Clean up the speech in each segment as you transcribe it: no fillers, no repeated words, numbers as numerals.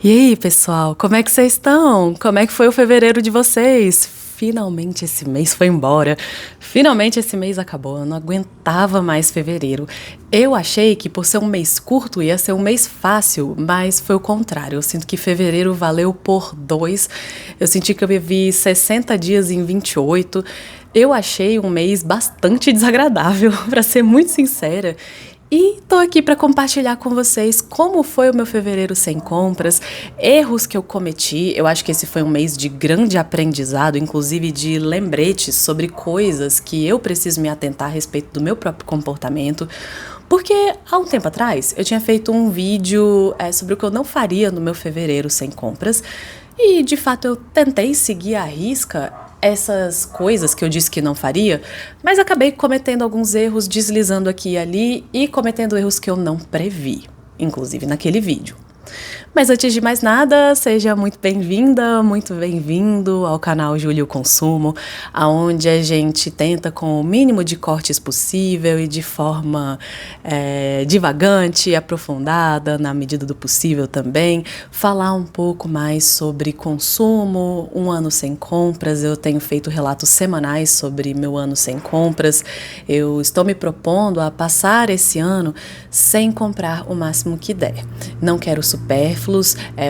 E aí, pessoal, como é que vocês estão? Como é que foi o fevereiro de vocês? Finalmente esse mês foi embora. Finalmente esse mês acabou. Eu não aguentava mais fevereiro. Eu achei que por ser um mês curto ia ser um mês fácil, mas foi o contrário. Eu sinto que fevereiro valeu por 2. Eu senti que eu vivi 60 dias em 28. Eu achei um mês bastante desagradável, para ser muito sincera. E tô aqui para compartilhar com vocês como foi o meu fevereiro sem compras, erros que eu cometi. Eu acho que esse foi um mês de grande aprendizado, inclusive de lembretes sobre coisas que eu preciso me atentar a respeito do meu próprio comportamento. Porque há um tempo atrás eu tinha feito um vídeo sobre o que eu não faria no meu fevereiro sem compras. E de fato eu tentei seguir à risca essas coisas que eu disse que não faria, mas acabei cometendo alguns erros, deslizando aqui e ali e cometendo erros que eu não previ, inclusive naquele vídeo. Mas antes de mais nada, seja muito bem-vinda, muito bem-vindo ao canal Júlio Consumo, onde a gente tenta com o mínimo de cortes possível e de forma divagante, aprofundada, na medida do possível também, falar um pouco mais sobre consumo, um ano sem compras. Eu tenho feito relatos semanais sobre meu ano sem compras. Eu estou me propondo a passar esse ano sem comprar o máximo que der. Não quero supérfluos,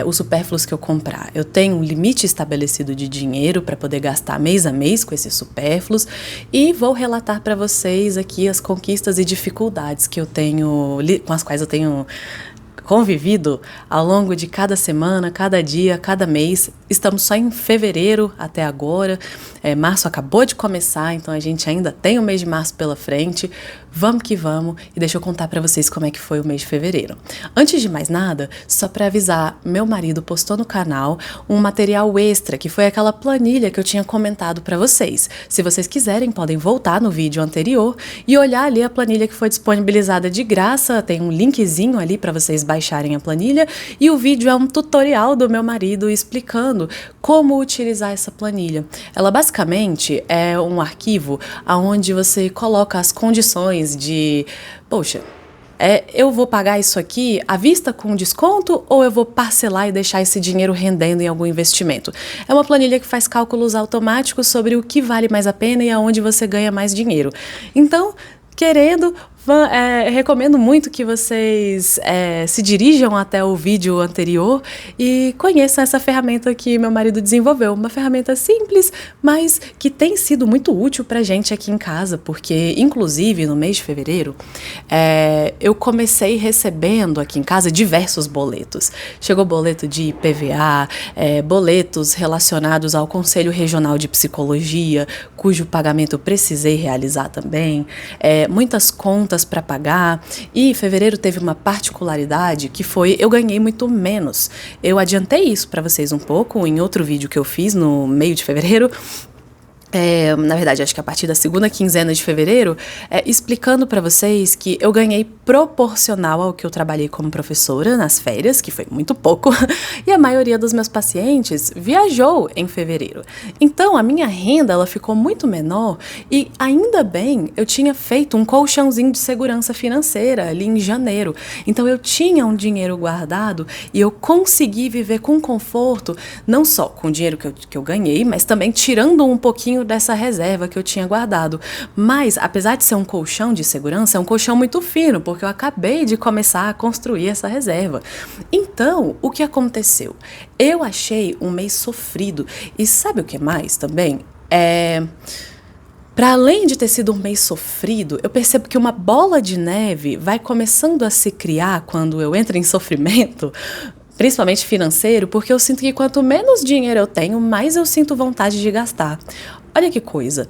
os supérfluos que eu comprar. Eu tenho um limite estabelecido de dinheiro para poder gastar mês a mês com esses supérfluos e vou relatar para vocês aqui as conquistas e dificuldades que eu tenho, com as quais eu tenho convivido ao longo de cada semana, cada dia, cada mês. Estamos só em fevereiro até agora. Março acabou de começar, então a gente ainda tem o mês de março pela frente. Vamos que vamos, e deixa eu contar pra vocês como é que foi o mês de fevereiro. Antes de mais nada, só pra avisar, meu marido postou no canal um material extra, que foi aquela planilha que eu tinha comentado pra vocês. Se vocês quiserem, podem voltar no vídeo anterior e olhar ali a planilha que foi disponibilizada de graça. Tem um linkzinho ali pra vocês baixarem a planilha, e o vídeo é um tutorial do meu marido explicando como utilizar essa planilha. Ela basicamente é um arquivo onde você coloca as condições de, poxa, eu vou pagar isso aqui à vista com desconto ou eu vou parcelar e deixar esse dinheiro rendendo em algum investimento? É uma planilha que faz cálculos automáticos sobre o que vale mais a pena e aonde você ganha mais dinheiro. Então, querendo, recomendo muito que vocês se dirijam até o vídeo anterior e conheçam essa ferramenta que meu marido desenvolveu. Uma ferramenta simples, mas que tem sido muito útil pra gente aqui em casa, porque, inclusive, no mês de fevereiro, eu comecei recebendo aqui em casa diversos boletos. Chegou boleto de IPVA, boletos relacionados ao Conselho Regional de Psicologia, cujo pagamento eu precisei realizar também, muitas contas para pagar, e fevereiro teve uma particularidade que foi, eu ganhei muito menos. Eu adiantei isso para vocês um pouco em outro vídeo que eu fiz no meio de fevereiro. Na verdade, acho que a partir da segunda quinzena de fevereiro, explicando para vocês que eu ganhei proporcional ao que eu trabalhei como professora nas férias, que foi muito pouco, e a maioria dos meus pacientes viajou em fevereiro. Então, a minha renda ela ficou muito menor e, ainda bem, eu tinha feito um colchãozinho de segurança financeira ali em janeiro. Então, eu tinha um dinheiro guardado e eu consegui viver com conforto, não só com o dinheiro que eu ganhei, mas também tirando um pouquinho dessa reserva que eu tinha guardado. Mas, apesar de ser um colchão de segurança, é um colchão muito fino, porque eu acabei de começar a construir essa reserva. Então, o que aconteceu? Eu achei um mês sofrido. E sabe o que mais também? Para além de ter sido um mês sofrido, eu percebo que uma bola de neve vai começando a se criar quando eu entro em sofrimento, principalmente financeiro, porque eu sinto que quanto menos dinheiro eu tenho, mais eu sinto vontade de gastar. Olha que coisa,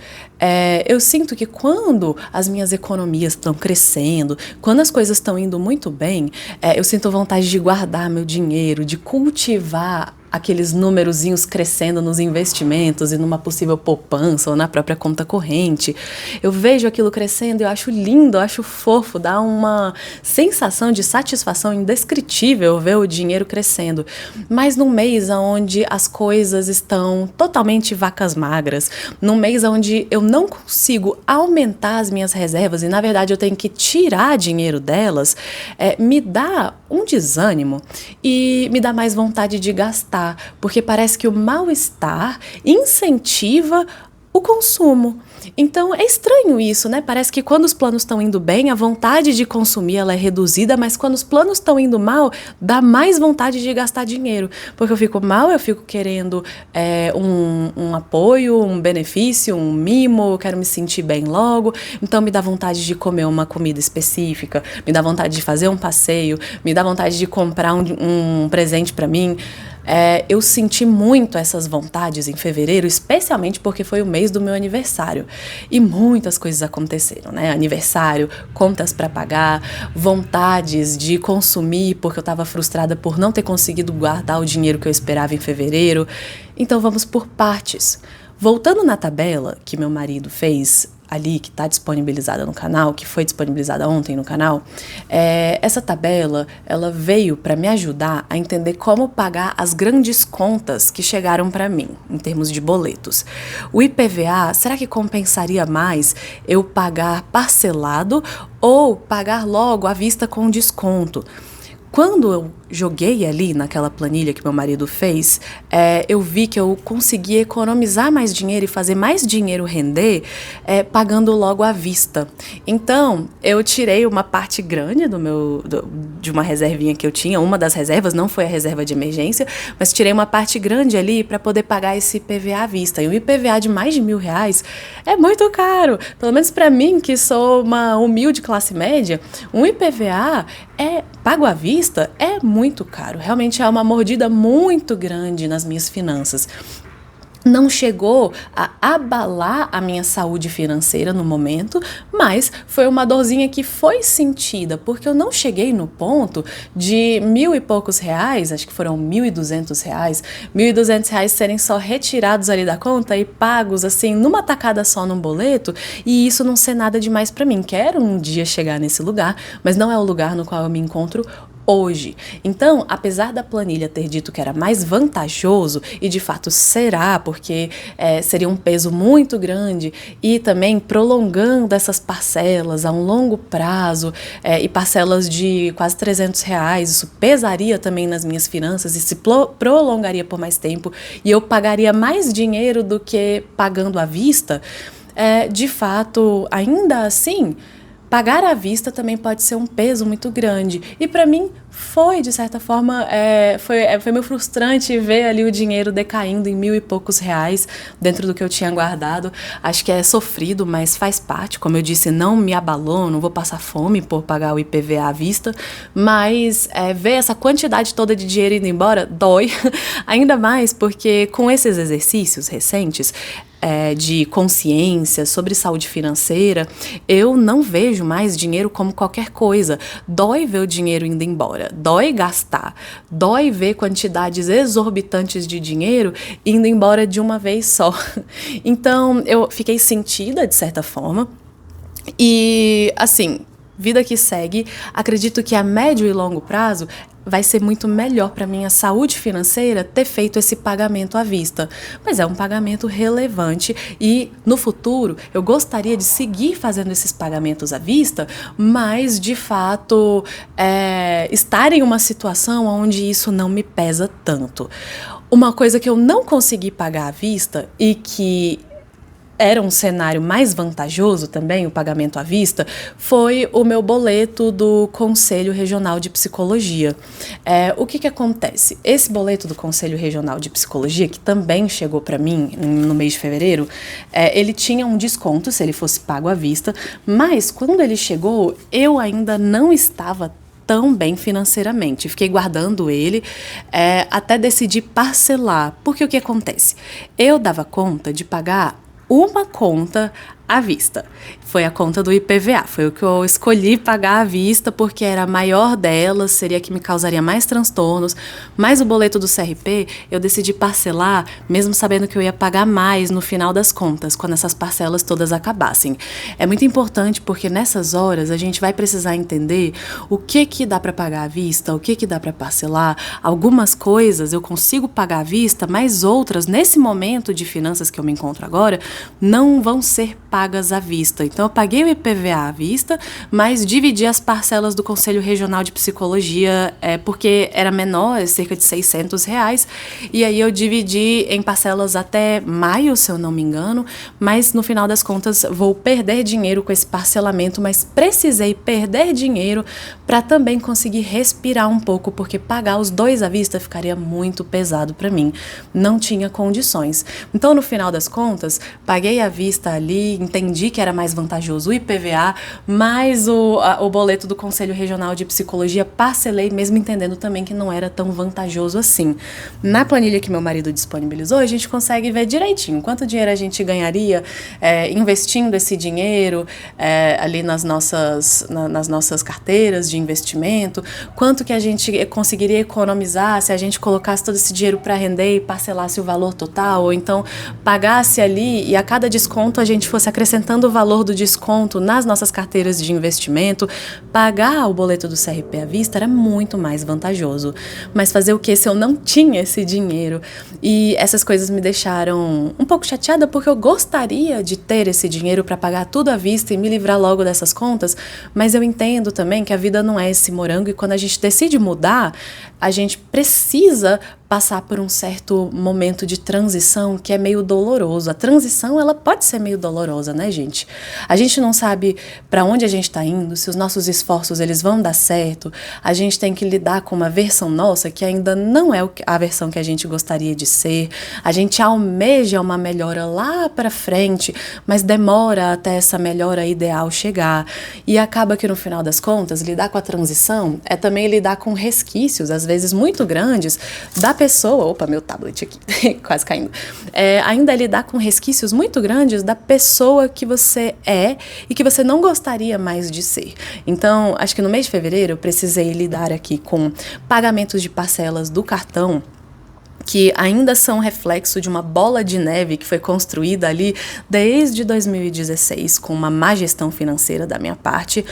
eu sinto que quando as minhas economias estão crescendo, quando as coisas estão indo muito bem, eu sinto vontade de guardar meu dinheiro, de cultivar aqueles númerozinhos crescendo nos investimentos e numa possível poupança ou na própria conta corrente. Eu vejo aquilo crescendo, eu acho lindo, eu acho fofo, dá uma sensação de satisfação indescritível ver o dinheiro crescendo. Mas num mês onde as coisas estão totalmente vacas magras, num mês onde eu não consigo aumentar as minhas reservas e, na verdade, eu tenho que tirar dinheiro delas, me dá um desânimo e me dá mais vontade de gastar, porque parece que o mal-estar incentiva o consumo. Então é estranho isso, né? Parece que quando os planos estão indo bem, a vontade de consumir ela é reduzida, mas quando os planos estão indo mal, dá mais vontade de gastar dinheiro. Porque eu fico mal, eu fico querendo um apoio, um benefício, um mimo, eu quero me sentir bem logo. Então me dá vontade de comer uma comida específica, me dá vontade de fazer um passeio, me dá vontade de comprar um presente para mim. Eu senti muito essas vontades em fevereiro, especialmente porque foi o mês do meu aniversário. E muitas coisas aconteceram, né? Aniversário, contas para pagar, vontades de consumir porque eu estava frustrada por não ter conseguido guardar o dinheiro que eu esperava em fevereiro. Então vamos por partes. Voltando na tabela que meu marido fez ali, que está disponibilizada no canal, que foi disponibilizada ontem no canal, essa tabela, ela veio para me ajudar a entender como pagar as grandes contas que chegaram para mim, em termos de boletos. O IPVA, será que compensaria mais eu pagar parcelado ou pagar logo à vista com desconto? Quando eu joguei ali naquela planilha que meu marido fez, eu vi que eu conseguia economizar mais dinheiro e fazer mais dinheiro render pagando logo à vista. Então, eu tirei uma parte grande de uma reservinha que eu tinha, uma das reservas, não foi a reserva de emergência, mas tirei uma parte grande ali para poder pagar esse IPVA à vista. E o IPVA de mais de R$1.000 é muito caro. Pelo menos para mim, que sou uma humilde classe média, um IPVA pago à vista é muito caro. Realmente é uma mordida muito grande nas minhas finanças. Não chegou a abalar a minha saúde financeira no momento, mas foi uma dorzinha que foi sentida, porque eu não cheguei no ponto de R$1.000 e poucos, acho que foram R$1.200, R$1.200 serem só retirados ali da conta e pagos assim numa tacada só num boleto, e isso não ser nada demais para mim. Quero um dia chegar nesse lugar, mas não é o lugar no qual eu me encontro hoje. Então, apesar da planilha ter dito que era mais vantajoso, e de fato será, porque seria um peso muito grande, e também prolongando essas parcelas a um longo prazo, e parcelas de quase R$300, isso pesaria também nas minhas finanças e se prolongaria por mais tempo, e eu pagaria mais dinheiro do que pagando à vista, de fato, ainda assim, pagar à vista também pode ser um peso muito grande. E para mim foi, de certa forma, foi meio frustrante ver ali o dinheiro decaindo em R$1.000 e poucos dentro do que eu tinha guardado. Acho que é sofrido, mas faz parte. Como eu disse, não me abalou, não vou passar fome por pagar o IPVA à vista. Mas ver essa quantidade toda de dinheiro indo embora dói. Ainda mais porque com esses exercícios recentes, de consciência sobre saúde financeira, eu não vejo mais dinheiro como qualquer coisa. Dói ver o dinheiro indo embora, dói gastar, dói ver quantidades exorbitantes de dinheiro indo embora de uma vez só. Então, eu fiquei sentida, de certa forma, e, assim, vida que segue, acredito que a médio e longo prazo vai ser muito melhor para minha saúde financeira ter feito esse pagamento à vista. Mas é um pagamento relevante e no futuro eu gostaria de seguir fazendo esses pagamentos à vista, mas de fato estar em uma situação onde isso não me pesa tanto. Uma coisa que eu não consegui pagar à vista e que era um cenário mais vantajoso também, o pagamento à vista, foi o meu boleto do Conselho Regional de Psicologia. O que acontece? Esse boleto do Conselho Regional de Psicologia, que também chegou para mim no mês de fevereiro, ele tinha um desconto se ele fosse pago à vista, mas quando ele chegou, eu ainda não estava tão bem financeiramente. Fiquei guardando ele até decidir parcelar. Porque o que acontece? Eu dava conta de pagar uma conta à vista. Foi a conta do IPVA, foi o que eu escolhi pagar à vista porque era a maior delas, seria a que me causaria mais transtornos, mas o boleto do CRP eu decidi parcelar, mesmo sabendo que eu ia pagar mais no final das contas, quando essas parcelas todas acabassem. É muito importante porque nessas horas a gente vai precisar entender o que dá para pagar à vista, o que dá para parcelar. Algumas coisas eu consigo pagar à vista, mas outras, nesse momento de finanças que eu me encontro agora, não vão ser pagas à vista. Então eu paguei o IPVA à vista, mas dividi as parcelas do Conselho Regional de Psicologia, porque era menor, cerca de R$ 600, e aí eu dividi em parcelas até maio, se eu não me engano, mas no final das contas vou perder dinheiro com esse parcelamento, mas precisei perder dinheiro para também conseguir respirar um pouco, porque pagar os dois à vista ficaria muito pesado para mim, não tinha condições. Então no final das contas, paguei à vista ali, entendi que era mais vantajoso o IPVA, mais o boleto do Conselho Regional de Psicologia, parcelei, mesmo entendendo também que não era tão vantajoso assim. Na planilha que meu marido disponibilizou, a gente consegue ver direitinho quanto dinheiro a gente ganharia investindo esse dinheiro ali nas nossas carteiras de investimento, quanto que a gente conseguiria economizar se a gente colocasse todo esse dinheiro para render e parcelasse o valor total, ou então pagasse ali e a cada desconto a gente fosse acrescentando o valor do desconto nas nossas carteiras de investimento. Pagar o boleto do CRP à vista era muito mais vantajoso. Mas fazer o que se eu não tinha esse dinheiro? E essas coisas me deixaram um pouco chateada porque eu gostaria de ter esse dinheiro para pagar tudo à vista e me livrar logo dessas contas, mas eu entendo também que a vida não é esse morango e quando a gente decide mudar, a gente precisa passar por um certo momento de transição que é meio doloroso. A transição, ela pode ser meio dolorosa, né, gente? A gente não sabe para onde a gente está indo, se os nossos esforços eles vão dar certo. A gente tem que lidar com uma versão nossa que ainda não é a versão que a gente gostaria de ser. A gente almeja uma melhora lá para frente, mas demora até essa melhora ideal chegar. E acaba que no final das contas, lidar com a transição é também lidar com resquícios, às vezes muito grandes, da pessoa, opa, meu tablet aqui, quase caindo, ainda lidar com resquícios muito grandes da pessoa que você é e que você não gostaria mais de ser. Então, acho que no mês de fevereiro eu precisei lidar aqui com pagamentos de parcelas do cartão, que ainda são reflexo de uma bola de neve que foi construída ali desde 2016, com uma má gestão financeira da minha parte.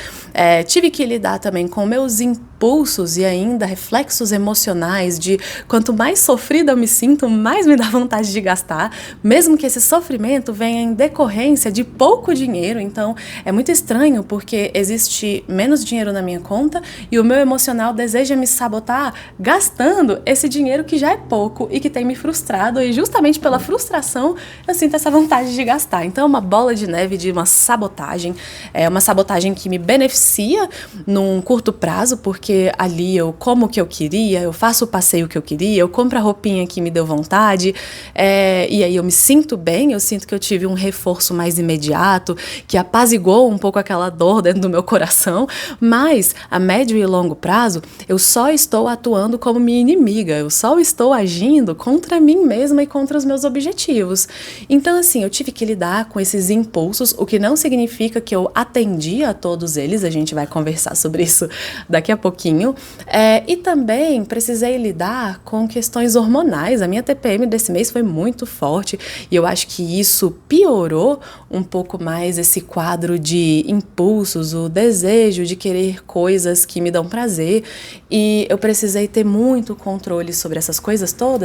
Tive que lidar também com meus impulsos e ainda reflexos emocionais de quanto mais sofrida eu me sinto, mais me dá vontade de gastar, mesmo que esse sofrimento venha em decorrência de pouco dinheiro. Então, é muito estranho porque existe menos dinheiro na minha conta e o meu emocional deseja me sabotar gastando esse dinheiro que já é pouco e que tem me frustrado, e justamente pela frustração eu sinto essa vontade de gastar. Então é uma bola de neve de uma sabotagem, uma sabotagem que me beneficia num curto prazo, porque ali eu como o que eu queria, eu faço o passeio que eu queria, eu compro a roupinha que me deu vontade, e aí eu me sinto bem, eu sinto que eu tive um reforço mais imediato, que apaziguou um pouco aquela dor dentro do meu coração, mas a médio e longo prazo eu só estou atuando como minha inimiga, eu só estou agindo contra mim mesma e contra os meus objetivos. Então, assim, eu tive que lidar com esses impulsos, o que não significa que eu atendi a todos eles, a gente vai conversar sobre isso daqui a pouquinho, e também precisei lidar com questões hormonais. A minha TPM desse mês foi muito forte e eu acho que isso piorou um pouco mais esse quadro de impulsos, o desejo de querer coisas que me dão prazer, e eu precisei ter muito controle sobre essas coisas todas.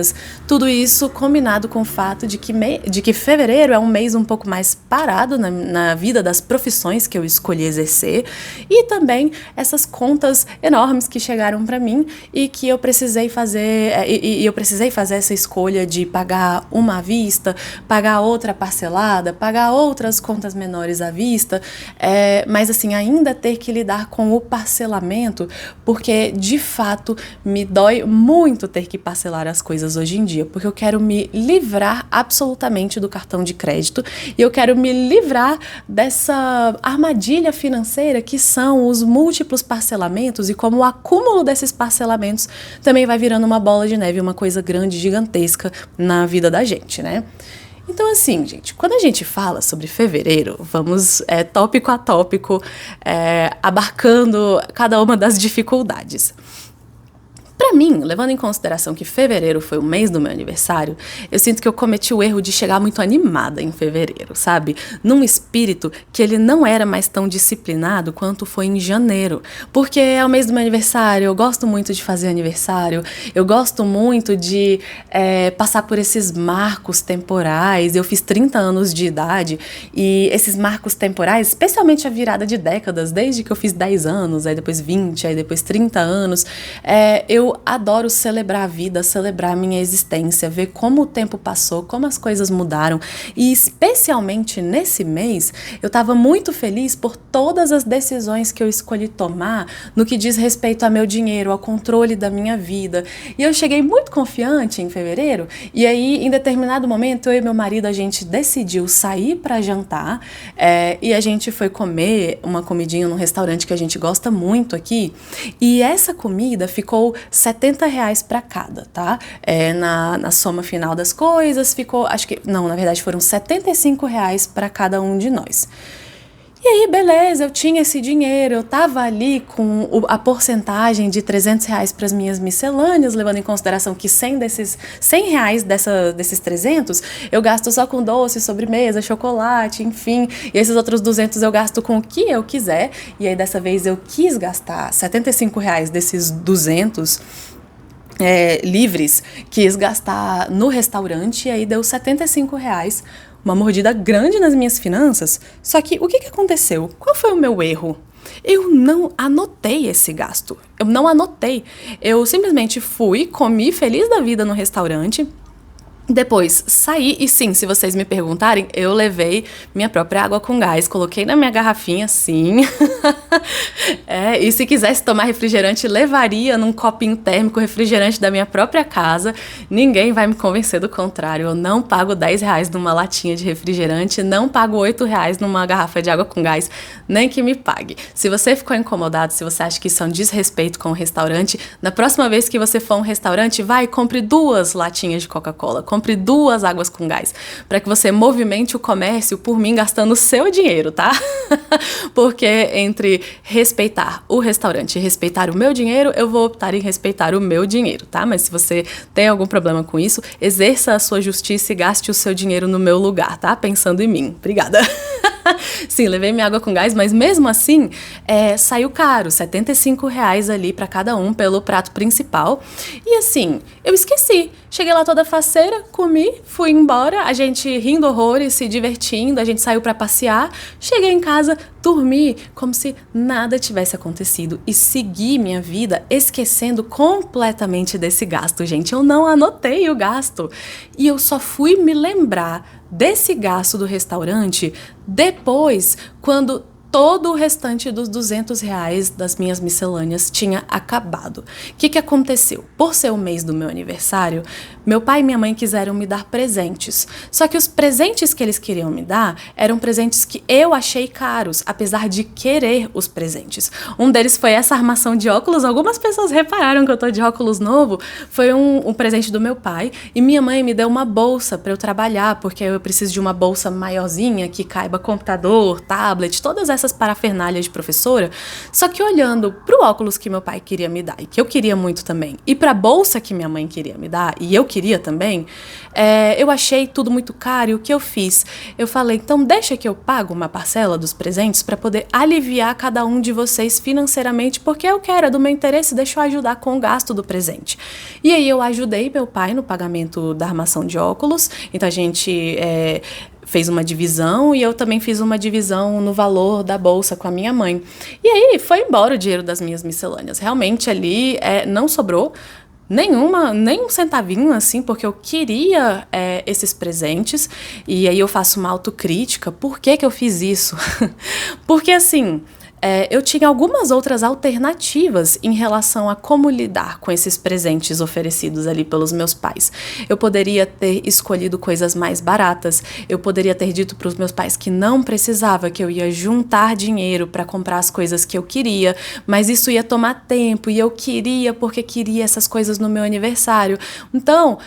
Tudo isso combinado com o fato de que fevereiro é um mês um pouco mais parado na vida das profissões que eu escolhi exercer, e também essas contas enormes que chegaram para mim e que eu precisei fazer, eu precisei fazer essa escolha de pagar uma à vista, pagar outra parcelada, pagar outras contas menores à vista, mas assim, ainda ter que lidar com o parcelamento, porque de fato me dói muito ter que parcelar as coisas hoje em dia, porque eu quero me livrar absolutamente do cartão de crédito e eu quero me livrar dessa armadilha financeira que são os múltiplos parcelamentos e como o acúmulo desses parcelamentos também vai virando uma bola de neve, uma coisa grande, gigantesca na vida da gente, né? Então, assim, gente, quando a gente fala sobre fevereiro, vamos tópico a tópico, abarcando cada uma das dificuldades. Pra mim, levando em consideração que fevereiro foi o mês do meu aniversário, eu sinto que eu cometi o erro de chegar muito animada em fevereiro, sabe? Num espírito que ele não era mais tão disciplinado quanto foi em janeiro. Porque é o mês do meu aniversário, eu gosto muito de fazer aniversário, eu gosto muito de passar por esses marcos temporais. Eu fiz 30 anos de idade e esses marcos temporais, especialmente a virada de décadas, desde que eu fiz 10 anos, aí depois 20, aí depois 30 anos, eu adoro celebrar a vida, celebrar a minha existência, ver como o tempo passou, como as coisas mudaram. E especialmente nesse mês, eu estava muito feliz por todas as decisões que eu escolhi tomar no que diz respeito ao meu dinheiro, ao controle da minha vida. E eu cheguei muito confiante em fevereiro, e aí, em determinado momento, eu e meu marido, a gente decidiu sair para jantar, e a gente foi comer uma comidinha num restaurante que a gente gosta muito aqui, e essa comida ficou R$70 para cada, tá? Na soma final das coisas, ficou, acho que, não, na verdade foram R$75 para cada um de nós. E aí, beleza, eu tinha esse dinheiro, eu tava ali com a porcentagem de R$300 para as minhas miscelâneas, levando em consideração que 100 desses R$100 desses 300 eu gasto só com doce, sobremesa, chocolate, enfim, e esses outros 200 eu gasto com o que eu quiser, e aí dessa vez eu quis gastar R$75 desses 200 livres, quis gastar no restaurante, e aí deu R$75, uma mordida grande nas minhas finanças. Só que o que aconteceu? Qual foi o meu erro? Eu não anotei esse gasto. Eu não anotei. Eu simplesmente fui, comi feliz da vida no restaurante. Depois saí, e sim, se vocês me perguntarem, eu levei minha própria água com gás, coloquei na minha garrafinha, sim. E se quisesse tomar refrigerante, levaria num copinho térmico refrigerante da minha própria casa. Ninguém vai me convencer do contrário. Eu não pago R$10 numa latinha de refrigerante, não pago R$8 numa garrafa de água com gás, nem que me pague. Se você ficou incomodado, se você acha que isso é um desrespeito com o restaurante, na próxima vez que você for a um restaurante, vai e compre 2 latinhas de Coca-Cola. Compre 2 águas com gás, para que você movimente o comércio por mim gastando o seu dinheiro, tá? Porque entre respeitar o restaurante e respeitar o meu dinheiro, eu vou optar em respeitar o meu dinheiro, tá? Mas se você tem algum problema com isso, exerça a sua justiça e gaste o seu dinheiro no meu lugar, tá? Pensando em mim. Obrigada. Sim, levei minha água com gás, mas mesmo assim, saiu caro, R$75 ali para cada um pelo prato principal. E assim, eu esqueci. Cheguei lá toda faceira, comi, fui embora, a gente rindo horrores, se divertindo, a gente saiu para passear. Cheguei em casa, dormi como se nada tivesse acontecido e segui minha vida esquecendo completamente desse gasto, gente. Eu não anotei o gasto e eu só fui me lembrar desse gasto do restaurante depois, quando todo o restante dos R$200 das minhas miscelâneas tinha acabado. O que aconteceu? Por ser o mês do meu aniversário, meu pai e minha mãe quiseram me dar presentes. Só que os presentes que eles queriam me dar eram presentes que eu achei caros, apesar de querer os presentes. Um deles foi essa armação de óculos. Algumas pessoas repararam que eu tô de óculos novo. Foi um presente do meu pai. E minha mãe me deu uma bolsa para eu trabalhar, porque eu preciso de uma bolsa maiorzinha que caiba computador, tablet, todas essas parafernálias de professora. Só que olhando pro óculos que meu pai queria me dar e que eu queria muito também, e pra bolsa que minha mãe queria me dar e eu queria também, eu achei tudo muito caro. E o que eu fiz? Eu falei, então deixa que eu pago uma parcela dos presentes para poder aliviar cada um de vocês financeiramente, porque eu quero, é do meu interesse, deixa eu ajudar com o gasto do presente. E aí eu ajudei meu pai no pagamento da armação de óculos. Então a gente fez uma divisão e eu também fiz uma divisão no valor da bolsa com a minha mãe. E aí foi embora o dinheiro das minhas miscelâneas. Realmente ali não sobrou nem um centavinho, assim, porque eu queria esses presentes. E aí eu faço uma autocrítica. Por que eu fiz isso? Porque, assim, eu tinha algumas outras alternativas em relação a como lidar com esses presentes oferecidos ali pelos meus pais. Eu poderia ter escolhido coisas mais baratas, eu poderia ter dito para os meus pais que não precisava, que eu ia juntar dinheiro para comprar as coisas que eu queria, mas isso ia tomar tempo e eu queria porque queria essas coisas no meu aniversário. Então,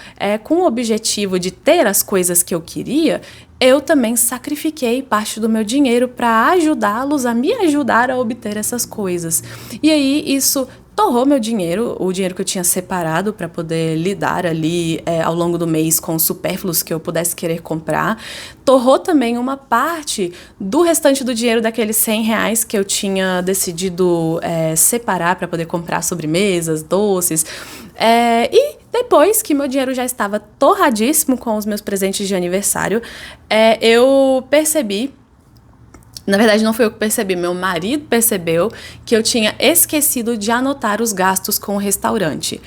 com o objetivo de ter as coisas que eu queria, eu também sacrifiquei parte do meu dinheiro para ajudá-los a me ajudar a obter essas coisas. E aí isso torrou meu dinheiro, o dinheiro que eu tinha separado para poder lidar ali ao longo do mês com os supérfluos que eu pudesse querer comprar. Torrou também uma parte do restante do dinheiro daqueles R$ 100 que eu tinha decidido separar para poder comprar sobremesas, doces. E depois que meu dinheiro já estava torradíssimo com os meus presentes de aniversário, eu percebi. Na verdade, não foi eu que percebi, meu marido percebeu que eu tinha esquecido de anotar os gastos com o restaurante.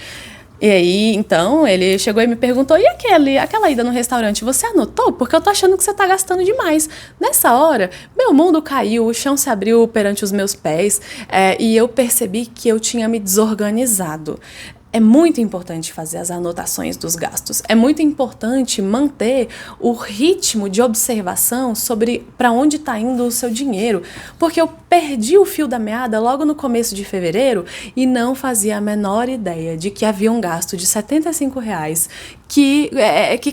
E aí, então, ele chegou e me perguntou, e aquela ida no restaurante, você anotou? Porque eu tô achando que você tá gastando demais. Nessa hora, meu mundo caiu, o chão se abriu perante os meus pés, e eu percebi que eu tinha me desorganizado. É muito importante fazer as anotações dos gastos. É muito importante manter o ritmo de observação sobre para onde está indo o seu dinheiro. Porque eu perdi o fio da meada logo no começo de fevereiro e não fazia a menor ideia de que havia um gasto de R$ 75 que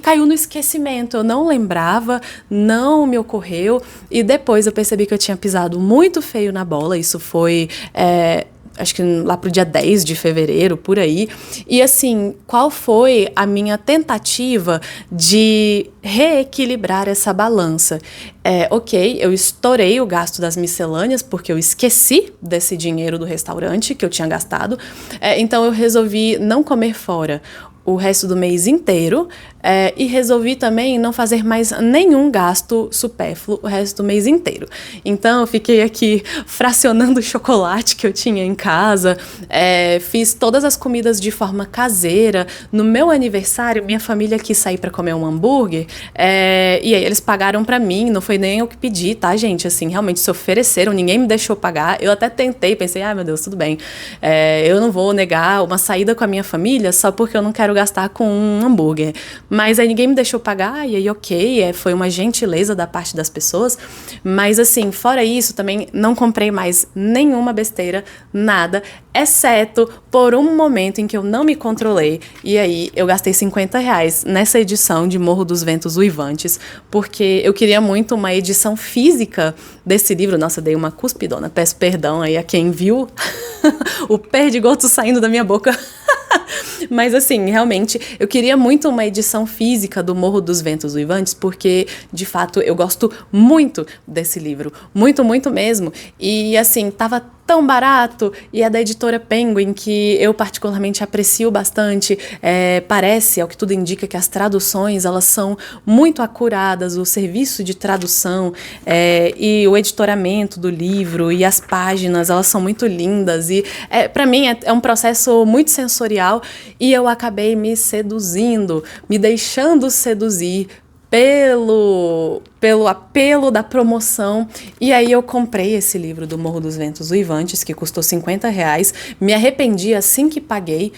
caiu no esquecimento. Eu não lembrava, não me ocorreu. E depois eu percebi que eu tinha pisado muito feio na bola. Isso foi... acho que lá pro dia 10 de fevereiro, por aí. E assim, qual foi a minha tentativa de reequilibrar essa balança? Ok, eu estourei o gasto das miscelâneas, porque eu esqueci desse dinheiro do restaurante que eu tinha gastado. Então eu resolvi não comer fora o resto do mês inteiro, e resolvi também não fazer mais nenhum gasto supérfluo o resto do mês inteiro. Então, eu fiquei aqui fracionando o chocolate que eu tinha em casa, fiz todas as comidas de forma caseira. No meu aniversário, minha família quis sair para comer um hambúrguer, e aí eles pagaram para mim, não foi nem eu que pedi, tá, gente? Assim, realmente se ofereceram, ninguém me deixou pagar. Eu até tentei, pensei, meu Deus, tudo bem. Eu não vou negar uma saída com a minha família só porque eu não quero gastar com um hambúrguer. Mas aí ninguém me deixou pagar, e aí ok, foi uma gentileza da parte das pessoas. Mas assim, fora isso, também não comprei mais nenhuma besteira, nada, exceto por um momento em que eu não me controlei. E aí eu gastei R$ 50 nessa edição de Morro dos Ventos Uivantes, porque eu queria muito uma edição física desse livro. Nossa, eu dei uma cuspidona, peço perdão aí a quem viu o perdigoto saindo da minha boca. Mas assim, realmente, eu queria muito uma edição física do Morro dos Ventos Uivantes, porque, de fato, eu gosto muito desse livro. Muito, muito mesmo. E assim, tava tão barato, e é da editora Penguin, que eu particularmente aprecio bastante. Parece, ao que tudo indica, que as traduções, elas são muito acuradas, o serviço de tradução e o editoramento do livro e as páginas, elas são muito lindas, e para mim é um processo muito sensorial, e eu acabei me seduzindo, me deixando seduzir pelo apelo da promoção, e aí eu comprei esse livro do Morro dos Ventos Uivantes, que custou R$ 50, me arrependi assim que paguei,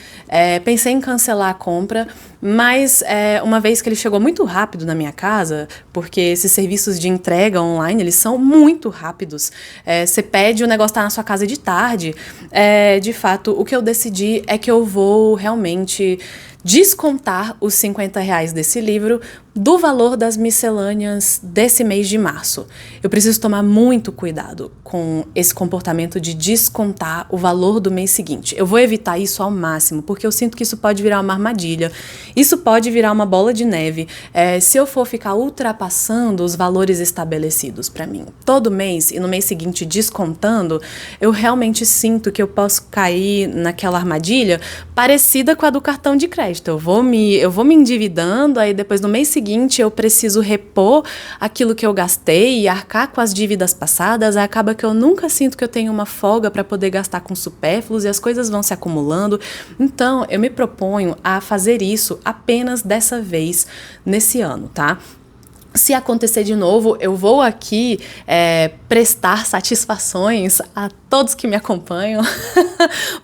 pensei em cancelar a compra, mas uma vez que ele chegou muito rápido na minha casa, porque esses serviços de entrega online, eles são muito rápidos, você pede, o negócio tá na sua casa de tarde, de fato, o que eu decidi é que eu vou realmente descontar os R$ 50 desse livro do valor das miscelâneas desse mês de março. Eu preciso tomar muito cuidado com esse comportamento de descontar o valor do mês seguinte. Eu vou evitar isso ao máximo, porque eu sinto que isso pode virar uma armadilha, isso pode virar uma bola de neve, se eu for ficar ultrapassando os valores estabelecidos para mim todo mês e no mês seguinte descontando, eu realmente sinto que eu posso cair naquela armadilha parecida com a do cartão de crédito. Eu vou me endividando, aí depois no mês seguinte eu preciso repor aquilo que eu gastei e arcar com as dívidas passadas, aí acaba que eu nunca sinto que eu tenho uma folga para poder gastar com supérfluos e as coisas vão se acumulando. Então, eu me proponho a fazer isso apenas dessa vez nesse ano, tá? Se acontecer de novo, eu vou aqui prestar satisfações a todos que me acompanham,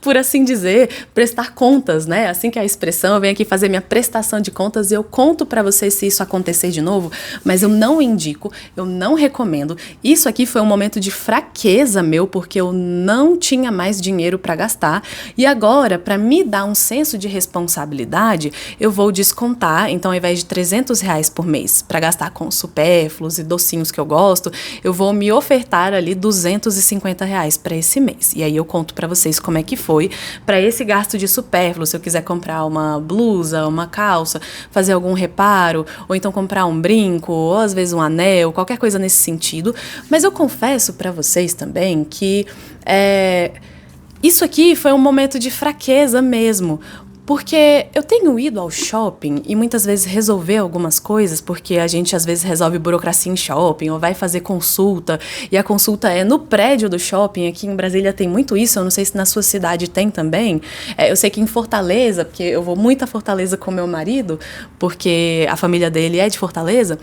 por assim dizer, prestar contas, né? Assim que é a expressão, eu venho aqui fazer minha prestação de contas e eu conto pra vocês se isso acontecer de novo, mas eu não indico, eu não recomendo. Isso aqui foi um momento de fraqueza meu, porque eu não tinha mais dinheiro pra gastar e agora, pra me dar um senso de responsabilidade, eu vou descontar, então ao invés de R$300 por mês pra gastar com supérfluos e docinhos que eu gosto, eu vou me ofertar ali R$250 para esse mês. E aí eu conto para vocês como é que foi para esse gasto de supérfluo, se eu quiser comprar uma blusa, uma calça, fazer algum reparo, ou então comprar um brinco, ou às vezes um anel, qualquer coisa nesse sentido. Mas eu confesso para vocês também que isso aqui foi um momento de fraqueza mesmo. Porque eu tenho ido ao shopping e muitas vezes resolver algumas coisas, porque a gente às vezes resolve burocracia em shopping ou vai fazer consulta, e a consulta é no prédio do shopping. Aqui em Brasília tem muito isso, eu não sei se na sua cidade tem também. Eu sei que em Fortaleza, porque eu vou muito a Fortaleza com meu marido, porque a família dele é de Fortaleza,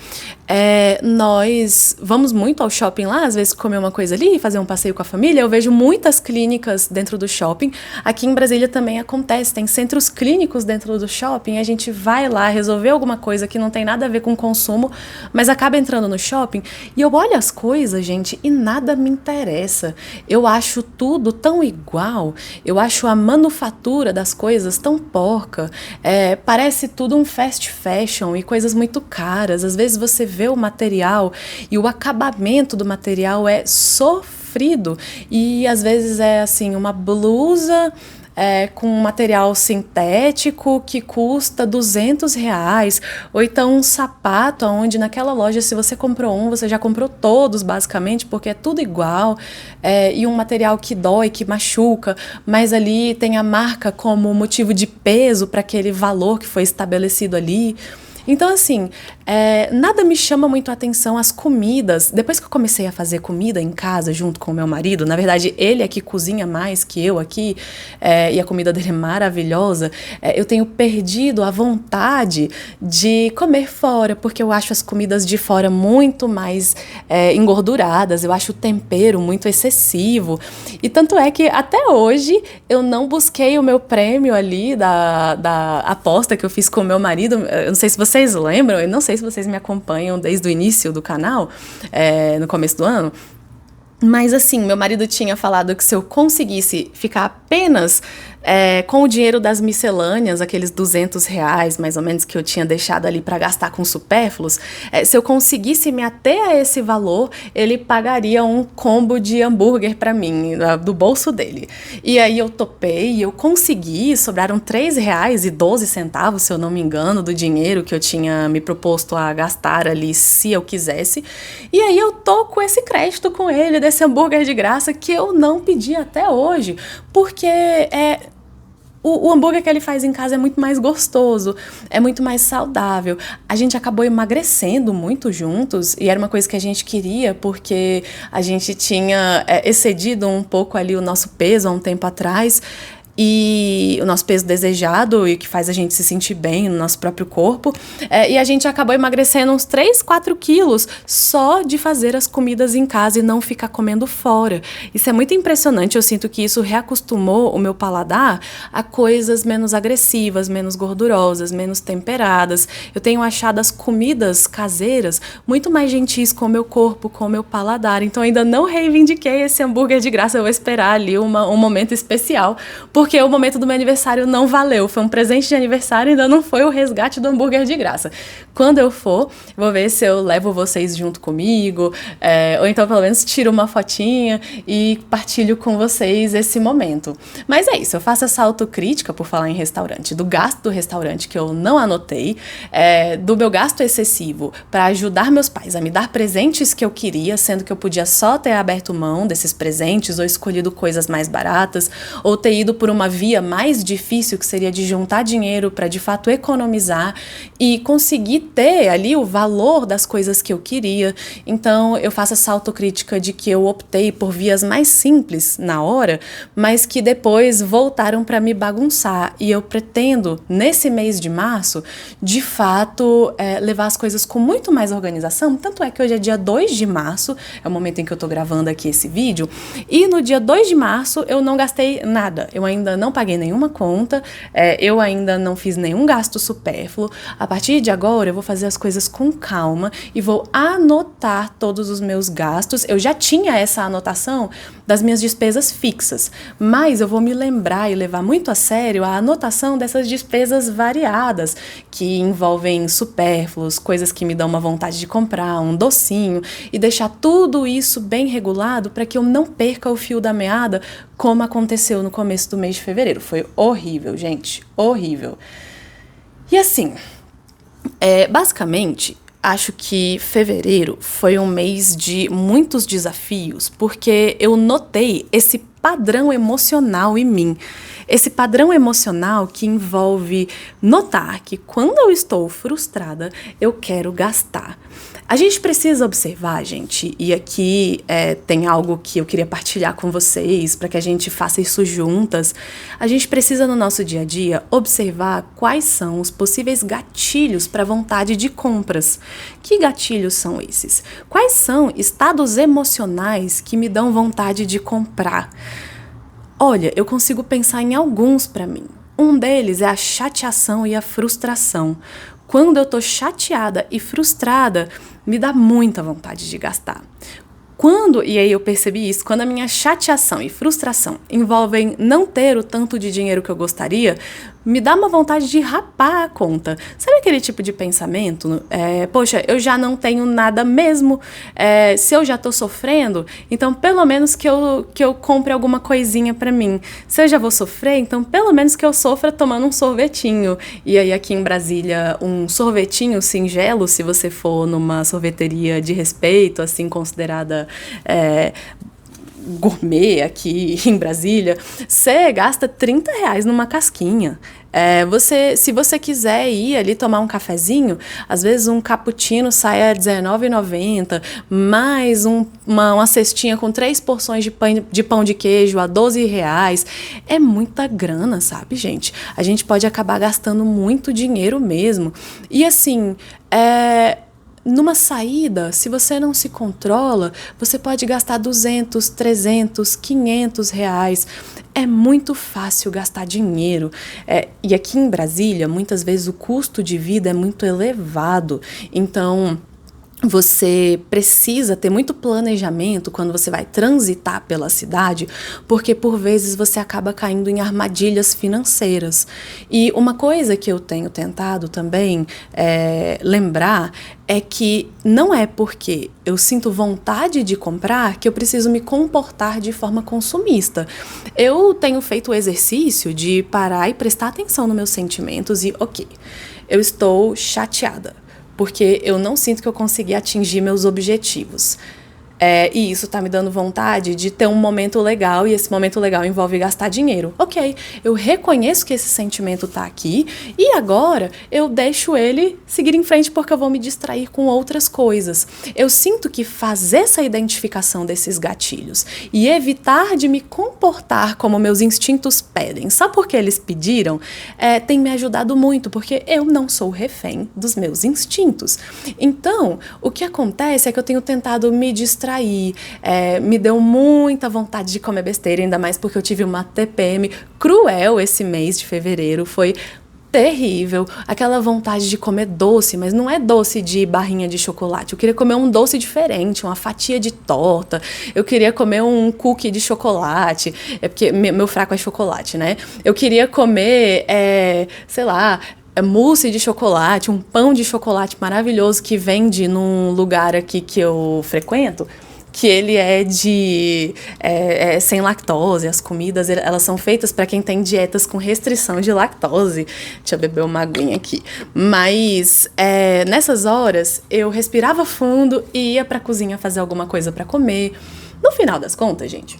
nós vamos muito ao shopping lá, às vezes comer uma coisa ali, fazer um passeio com a família. Eu vejo muitas clínicas dentro do shopping. Aqui em Brasília também acontece, tem centros clínicos dentro do shopping, a gente vai lá resolver alguma coisa que não tem nada a ver com consumo, mas acaba entrando no shopping e eu olho as coisas, gente, e nada me interessa. Eu acho tudo tão igual, eu acho a manufatura das coisas tão porca, parece tudo um fast fashion e coisas muito caras. Às vezes você vê o material e o acabamento do material é sofrido e às vezes é assim, uma blusa com um material sintético que custa R$200, ou então um sapato onde naquela loja, se você comprou um, você já comprou todos basicamente, porque é tudo igual, e um material que dói, que machuca, mas ali tem a marca como motivo de peso para aquele valor que foi estabelecido ali. Então, assim, nada me chama muito a atenção as comidas. Depois que eu comecei a fazer comida em casa junto com o meu marido, na verdade, ele é que cozinha mais que eu aqui, e a comida dele é maravilhosa, eu tenho perdido a vontade de comer fora, porque eu acho as comidas de fora muito mais engorduradas, eu acho o tempero muito excessivo. E tanto é que até hoje eu não busquei o meu prêmio ali da aposta que eu fiz com o meu marido. Eu não sei se vocês lembram, eu não sei se vocês me acompanham desde o início do canal, no começo do ano, mas assim, meu marido tinha falado que se eu conseguisse ficar apenas com o dinheiro das miscelâneas, aqueles R$200 mais ou menos que eu tinha deixado ali para gastar com supérfluos, se eu conseguisse me ater a esse valor, ele pagaria um combo de hambúrguer para mim, do bolso dele. E aí eu topei, eu consegui, sobraram R$3,12, se eu não me engano, do dinheiro que eu tinha me proposto a gastar ali, se eu quisesse. E aí eu tô com esse crédito com ele, desse hambúrguer de graça que eu não pedi até hoje, porque o hambúrguer que ele faz em casa é muito mais gostoso, é muito mais saudável. A gente acabou emagrecendo muito juntos e era uma coisa que a gente queria porque a gente tinha excedido um pouco ali o nosso peso há um tempo atrás. E o nosso peso desejado e que faz a gente se sentir bem no nosso próprio corpo, e a gente acabou emagrecendo uns 3, 4 quilos só de fazer as comidas em casa e não ficar comendo fora. Isso é muito impressionante, eu sinto que isso reacostumou o meu paladar a coisas menos agressivas, menos gordurosas, menos temperadas. Eu tenho achado as comidas caseiras muito mais gentis com o meu corpo, com o meu paladar, então ainda não reivindiquei esse hambúrguer de graça. Eu vou esperar ali um momento especial, porque o momento do meu aniversário não valeu. Foi um presente de aniversário, ainda não foi o resgate do hambúrguer de graça. Quando eu for, vou ver se eu levo vocês junto comigo, ou então pelo menos tiro uma fotinha e partilho com vocês esse momento. Mas é isso, eu faço essa autocrítica, por falar em restaurante, do gasto do restaurante que eu não anotei, do meu gasto excessivo para ajudar meus pais a me dar presentes que eu queria, sendo que eu podia só ter aberto mão desses presentes ou escolhido coisas mais baratas, ou ter ido por uma via mais difícil, que seria de juntar dinheiro para de fato economizar e conseguir ter ali o valor das coisas que eu queria. Então eu faço essa autocrítica de que eu optei por vias mais simples na hora, mas que depois voltaram para me bagunçar. E eu pretendo, nesse mês de março, de fato, levar as coisas com muito mais organização. Tanto é que hoje é dia 2 de março, é o momento em que eu tô gravando aqui esse vídeo, e no dia 2 de março eu não gastei nada. Eu ainda não paguei nenhuma conta, eu ainda não fiz nenhum gasto supérfluo. A partir de agora eu vou fazer as coisas com calma e vou anotar todos os meus gastos. Eu já tinha essa anotação das minhas despesas fixas, mas eu vou me lembrar e levar muito a sério a anotação dessas despesas variadas, que envolvem supérfluos, coisas que me dão uma vontade de comprar, um docinho, e deixar tudo isso bem regulado para que eu não perca o fio da meada, como aconteceu no começo do mês de fevereiro. Foi horrível, gente, horrível. E assim, basicamente, acho que fevereiro foi um mês de muitos desafios, porque eu notei esse padrão emocional em mim. Esse padrão emocional que envolve notar que quando eu estou frustrada, eu quero gastar. A gente precisa observar, gente, e aqui tem algo que eu queria partilhar com vocês, para que a gente faça isso juntas. A gente precisa, no nosso dia a dia, observar quais são os possíveis gatilhos para a vontade de compras. Que gatilhos são esses? Quais são estados emocionais que me dão vontade de comprar? Olha, eu consigo pensar em alguns para mim. Um deles é a chateação e a frustração. Quando eu tô chateada e frustrada, me dá muita vontade de gastar. E aí eu percebi isso, quando a minha chateação e frustração envolvem não ter o tanto de dinheiro que eu gostaria, me dá uma vontade de rapar a conta. Sabe aquele tipo de pensamento? Poxa, eu já não tenho nada mesmo, se eu já tô sofrendo, então pelo menos que eu compre alguma coisinha pra mim. Se eu já vou sofrer, então pelo menos que eu sofra tomando um sorvetinho. E aí aqui em Brasília, um sorvetinho singelo, se você for numa sorveteria de respeito, assim, considerada gourmet aqui em Brasília, você gasta R$30 numa casquinha. Se você quiser ir ali tomar um cafezinho, às vezes um cappuccino sai a R$19,90, mais uma cestinha com 3 porções de pão de queijo a R$12. É muita grana, sabe, gente? A gente pode acabar gastando muito dinheiro mesmo. E assim, numa saída, se você não se controla, você pode gastar 200, 300, R$500. É muito fácil gastar dinheiro. E aqui em Brasília, muitas vezes o custo de vida é muito elevado. Então, você precisa ter muito planejamento quando você vai transitar pela cidade, porque por vezes você acaba caindo em armadilhas financeiras. E uma coisa que eu tenho tentado também lembrar é que não é porque eu sinto vontade de comprar que eu preciso me comportar de forma consumista. Eu tenho feito o exercício de parar e prestar atenção nos meus sentimentos e, ok, eu estou chateada, porque eu não sinto que eu consegui atingir meus objetivos. E isso tá me dando vontade de ter um momento legal, e esse momento legal envolve gastar dinheiro. Ok, eu reconheço que esse sentimento tá aqui, e agora eu deixo ele seguir em frente porque eu vou me distrair com outras coisas. Eu sinto que fazer essa identificação desses gatilhos e evitar de me comportar como meus instintos pedem, só porque eles pediram, tem me ajudado muito, porque eu não sou refém dos meus instintos. Então, o que acontece é que eu tenho tentado me distrair. Me deu muita vontade de comer besteira, ainda mais porque eu tive uma TPM cruel esse mês de fevereiro, foi terrível, aquela vontade de comer doce, mas não é doce de barrinha de chocolate, eu queria comer um doce diferente, uma fatia de torta, eu queria comer um cookie de chocolate, porque meu fraco é chocolate, né? Eu queria comer, sei lá, mousse de chocolate, um pão de chocolate maravilhoso que vende num lugar aqui que eu frequento, que ele sem lactose. As comidas, elas são feitas para quem tem dietas com restrição de lactose. Deixa eu beber uma aguinha aqui. Mas nessas horas eu respirava fundo e ia pra cozinha fazer alguma coisa para comer. No final das contas, gente,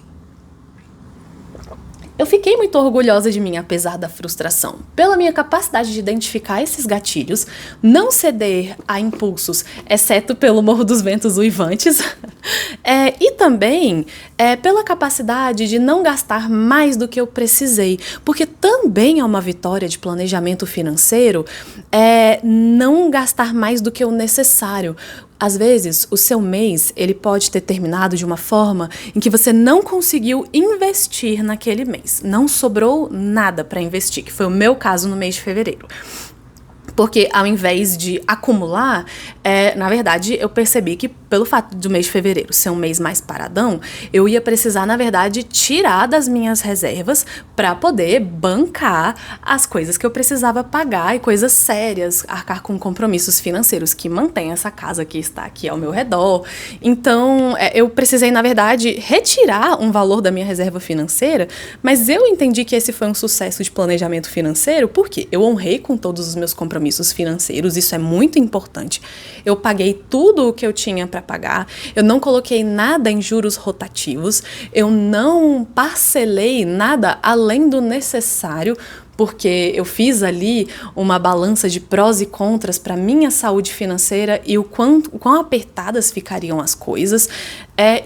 Eu fiquei muito orgulhosa de mim, apesar da frustração, pela minha capacidade de identificar esses gatilhos, não ceder a impulsos, exceto pelo Morro dos Ventos Uivantes, e também pela capacidade de não gastar mais do que eu precisei, porque também é uma vitória de planejamento financeiro não gastar mais do que o necessário. Às vezes, o seu mês ele pode ter terminado de uma forma em que você não conseguiu investir naquele mês. Não sobrou nada para investir, que foi o meu caso no mês de fevereiro. Porque ao invés de acumular, na verdade, eu percebi que pelo fato do mês de fevereiro ser um mês mais paradão, eu ia precisar, na verdade, tirar das minhas reservas para poder bancar as coisas que eu precisava pagar e coisas sérias, arcar com compromissos financeiros que mantêm essa casa que está aqui ao meu redor. Então, eu precisei, na verdade, retirar um valor da minha reserva financeira, mas eu entendi que esse foi um sucesso de planejamento financeiro porque eu honrei com todos os meus compromissos financeiros, isso é muito importante. Eu paguei tudo o que eu tinha para pagar, eu não coloquei nada em juros rotativos, eu não parcelei nada além do necessário, porque eu fiz ali uma balança de prós e contras para minha saúde financeira e o quão apertadas ficariam as coisas,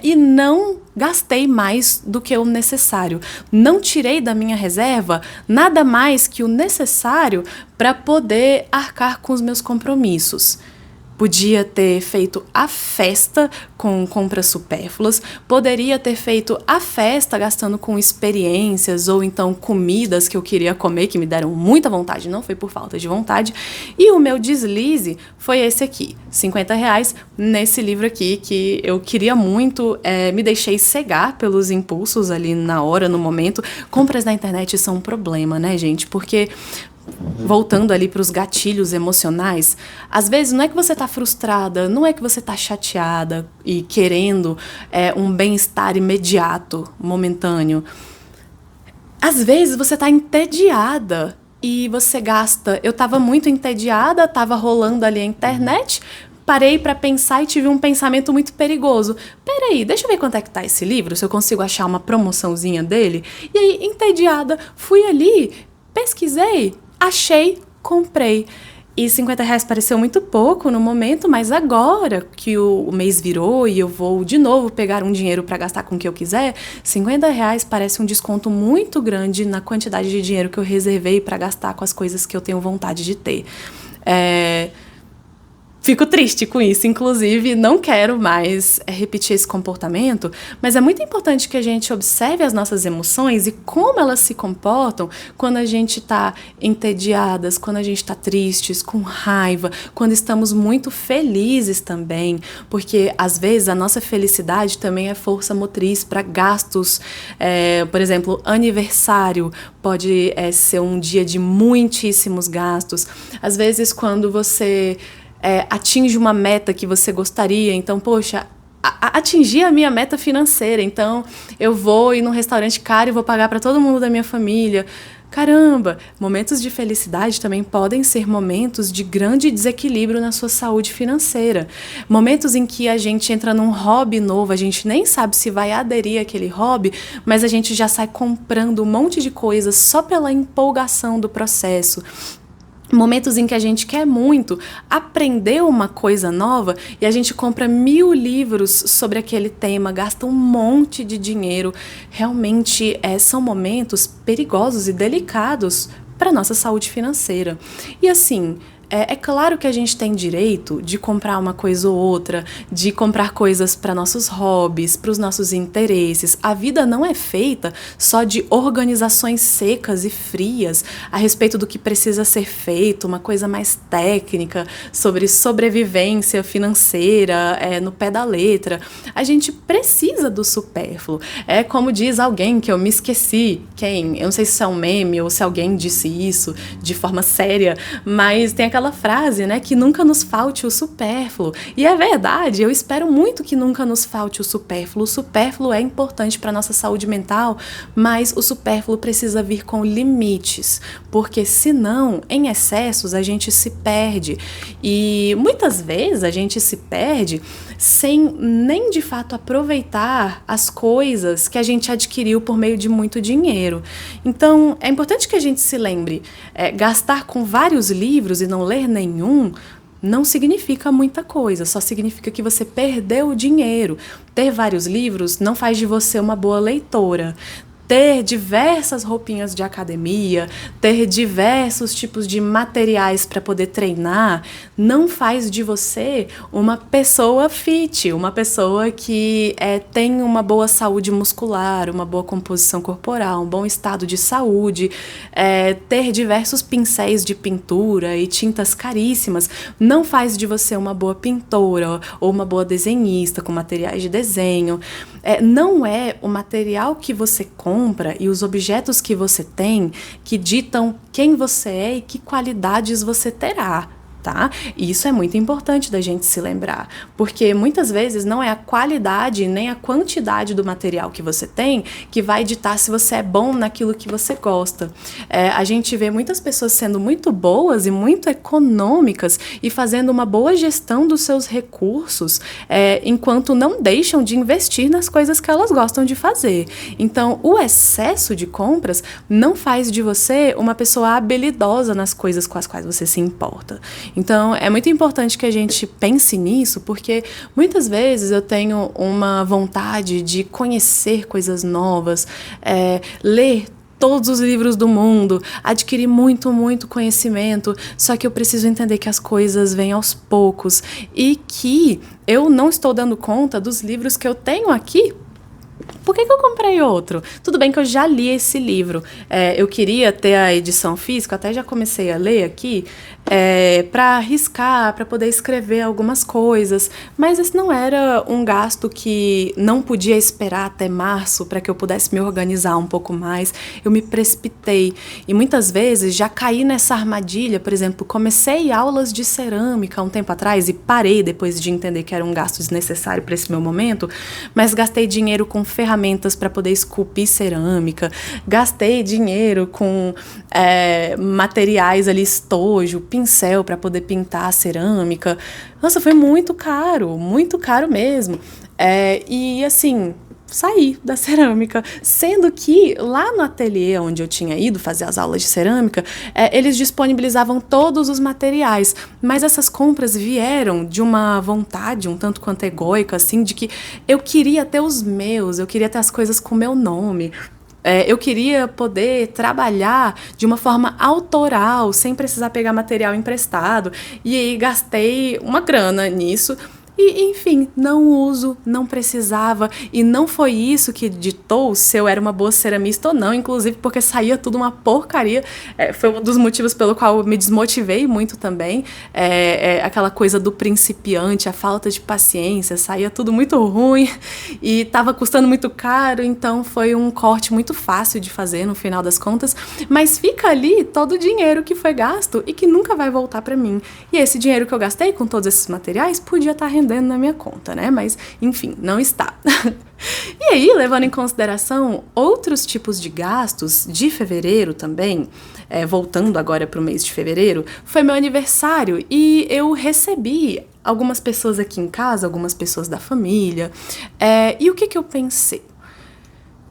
e não gastei mais do que o necessário. Não tirei da minha reserva nada mais que o necessário para poder arcar com os meus compromissos. Podia ter feito a festa com compras supérfluas, poderia ter feito a festa gastando com experiências ou então comidas que eu queria comer, que me deram muita vontade, não foi por falta de vontade. E o meu deslize foi esse aqui, R$50 nesse livro aqui, que eu queria muito, me deixei cegar pelos impulsos ali na hora, no momento. Compras na internet são um problema, né, gente? Porque voltando ali para os gatilhos emocionais, às vezes não é que você está frustrada, não é que você está chateada e querendo um bem-estar imediato, momentâneo. Às vezes você está entediada e você gasta. Eu estava muito entediada, estava rolando ali a internet, parei para pensar e tive um pensamento muito perigoso. Peraí, deixa eu ver quanto é que tá esse livro, se eu consigo achar uma promoçãozinha dele. E aí, entediada, fui ali, pesquisei, achei, comprei. E R$50 pareceu muito pouco no momento, mas agora que o mês virou e eu vou de novo pegar um dinheiro para gastar com o que eu quiser, R$50 parece um desconto muito grande na quantidade de dinheiro que eu reservei para gastar com as coisas que eu tenho vontade de ter. Fico triste com isso, inclusive não quero mais repetir esse comportamento, mas é muito importante que a gente observe as nossas emoções e como elas se comportam quando a gente está entediadas, quando a gente está tristes, com raiva, quando estamos muito felizes também, porque às vezes a nossa felicidade também é força motriz para gastos. Por exemplo, aniversário pode ser um dia de muitíssimos gastos. Às vezes quando você atinge uma meta que você gostaria, então, poxa, atingir a minha meta financeira, então eu vou ir num restaurante caro e vou pagar para todo mundo da minha família. Caramba, momentos de felicidade também podem ser momentos de grande desequilíbrio na sua saúde financeira. Momentos em que a gente entra num hobby novo, a gente nem sabe se vai aderir àquele hobby, mas a gente já sai comprando um monte de coisas só pela empolgação do processo. Momentos em que a gente quer muito aprender uma coisa nova e a gente compra 1000 livros sobre aquele tema, gasta um monte de dinheiro. Realmente são momentos perigosos e delicados para a nossa saúde financeira. E assim, é claro que a gente tem direito de comprar uma coisa ou outra, de comprar coisas para nossos hobbies, para os nossos interesses. A vida não é feita só de organizações secas e frias a respeito do que precisa ser feito, uma coisa mais técnica sobre sobrevivência financeira, no pé da letra. A gente precisa do supérfluo. É como diz alguém que eu me esqueci, quem? Eu não sei se é um meme ou se alguém disse isso de forma séria, mas tem aquela frase, né, que nunca nos falte o supérfluo. E é verdade, eu espero muito que nunca nos falte o supérfluo. O supérfluo é importante para nossa saúde mental, mas o supérfluo precisa vir com limites, porque senão, em excessos, a gente se perde. E muitas vezes a gente se perde sem nem de fato aproveitar as coisas que a gente adquiriu por meio de muito dinheiro. Então, é importante que a gente se lembre, gastar com vários livros e não ler nenhum não significa muita coisa, só significa que você perdeu o dinheiro. Ter vários livros não faz de você uma boa leitora. Ter diversas roupinhas de academia, ter diversos tipos de materiais para poder treinar, não faz de você uma pessoa fit, uma pessoa que tem uma boa saúde muscular, uma boa composição corporal, um bom estado de saúde. Ter diversos pincéis de pintura e tintas caríssimas não faz de você uma boa pintora ou uma boa desenhista com materiais de desenho. Não é o material que você compra e os objetos que você tem que ditam quem você é e que qualidades você terá. Tá? E isso é muito importante da gente se lembrar, porque muitas vezes não é a qualidade nem a quantidade do material que você tem que vai ditar se você é bom naquilo que você gosta. A gente vê muitas pessoas sendo muito boas e muito econômicas e fazendo uma boa gestão dos seus recursos, enquanto não deixam de investir nas coisas que elas gostam de fazer. Então, o excesso de compras não faz de você uma pessoa habilidosa nas coisas com as quais você se importa. Então, é muito importante que a gente pense nisso, porque muitas vezes eu tenho uma vontade de conhecer coisas novas, ler todos os livros do mundo, adquirir muito, muito conhecimento, só que eu preciso entender que as coisas vêm aos poucos e que eu não estou dando conta dos livros que eu tenho aqui. Por que eu comprei outro? Tudo bem que eu já li esse livro. Eu queria ter a edição física, até já comecei a ler aqui, para arriscar, para poder escrever algumas coisas. Mas esse não era um gasto que não podia esperar até março para que eu pudesse me organizar um pouco mais. Eu me precipitei. E muitas vezes já caí nessa armadilha. Por exemplo, comecei aulas de cerâmica há um tempo atrás e parei depois de entender que era um gasto desnecessário para esse meu momento, mas gastei dinheiro com ferramentas para poder esculpir cerâmica, gastei dinheiro com materiais ali, estojo, pincel para poder pintar a cerâmica. Nossa, foi muito caro mesmo. E assim, saí da cerâmica, sendo que lá no ateliê onde eu tinha ido fazer as aulas de cerâmica, eles disponibilizavam todos os materiais, mas essas compras vieram de uma vontade um tanto quanto egóica, assim, de que eu queria ter os meus, eu queria ter as coisas com meu nome. Eu queria poder trabalhar de uma forma autoral, sem precisar pegar material emprestado, e aí gastei uma grana nisso. E, enfim, não uso, não precisava, e não foi isso que ditou se eu era uma boa ceramista ou não, inclusive porque saía tudo uma porcaria. Foi um dos motivos pelo qual eu me desmotivei muito também, aquela coisa do principiante, a falta de paciência, saía tudo muito ruim e estava custando muito caro, então foi um corte muito fácil de fazer no final das contas, mas fica ali todo o dinheiro que foi gasto e que nunca vai voltar para mim. E esse dinheiro que eu gastei com todos esses materiais podia estar rendendo na minha conta, né? Mas, enfim, não está. E aí, levando em consideração outros tipos de gastos de fevereiro também, voltando agora para o mês de fevereiro, foi meu aniversário e eu recebi algumas pessoas aqui em casa, algumas pessoas da família, e o que eu pensei?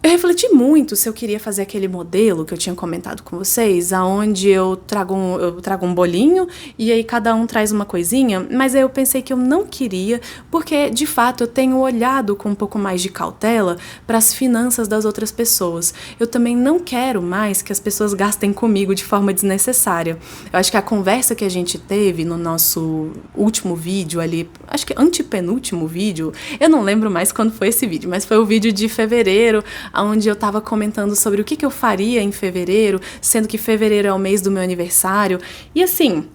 Eu refleti muito se eu queria fazer aquele modelo que eu tinha comentado com vocês, aonde eu trago um bolinho e aí cada um traz uma coisinha, mas aí eu pensei que eu não queria, porque de fato eu tenho olhado com um pouco mais de cautela para as finanças das outras pessoas. Eu também não quero mais que as pessoas gastem comigo de forma desnecessária. Eu acho que a conversa que a gente teve no nosso último vídeo ali, acho que antepenúltimo vídeo, eu não lembro mais quando foi esse vídeo, mas foi o vídeo de fevereiro, onde eu estava comentando sobre o que eu faria em fevereiro, sendo que fevereiro é o mês do meu aniversário. E assim,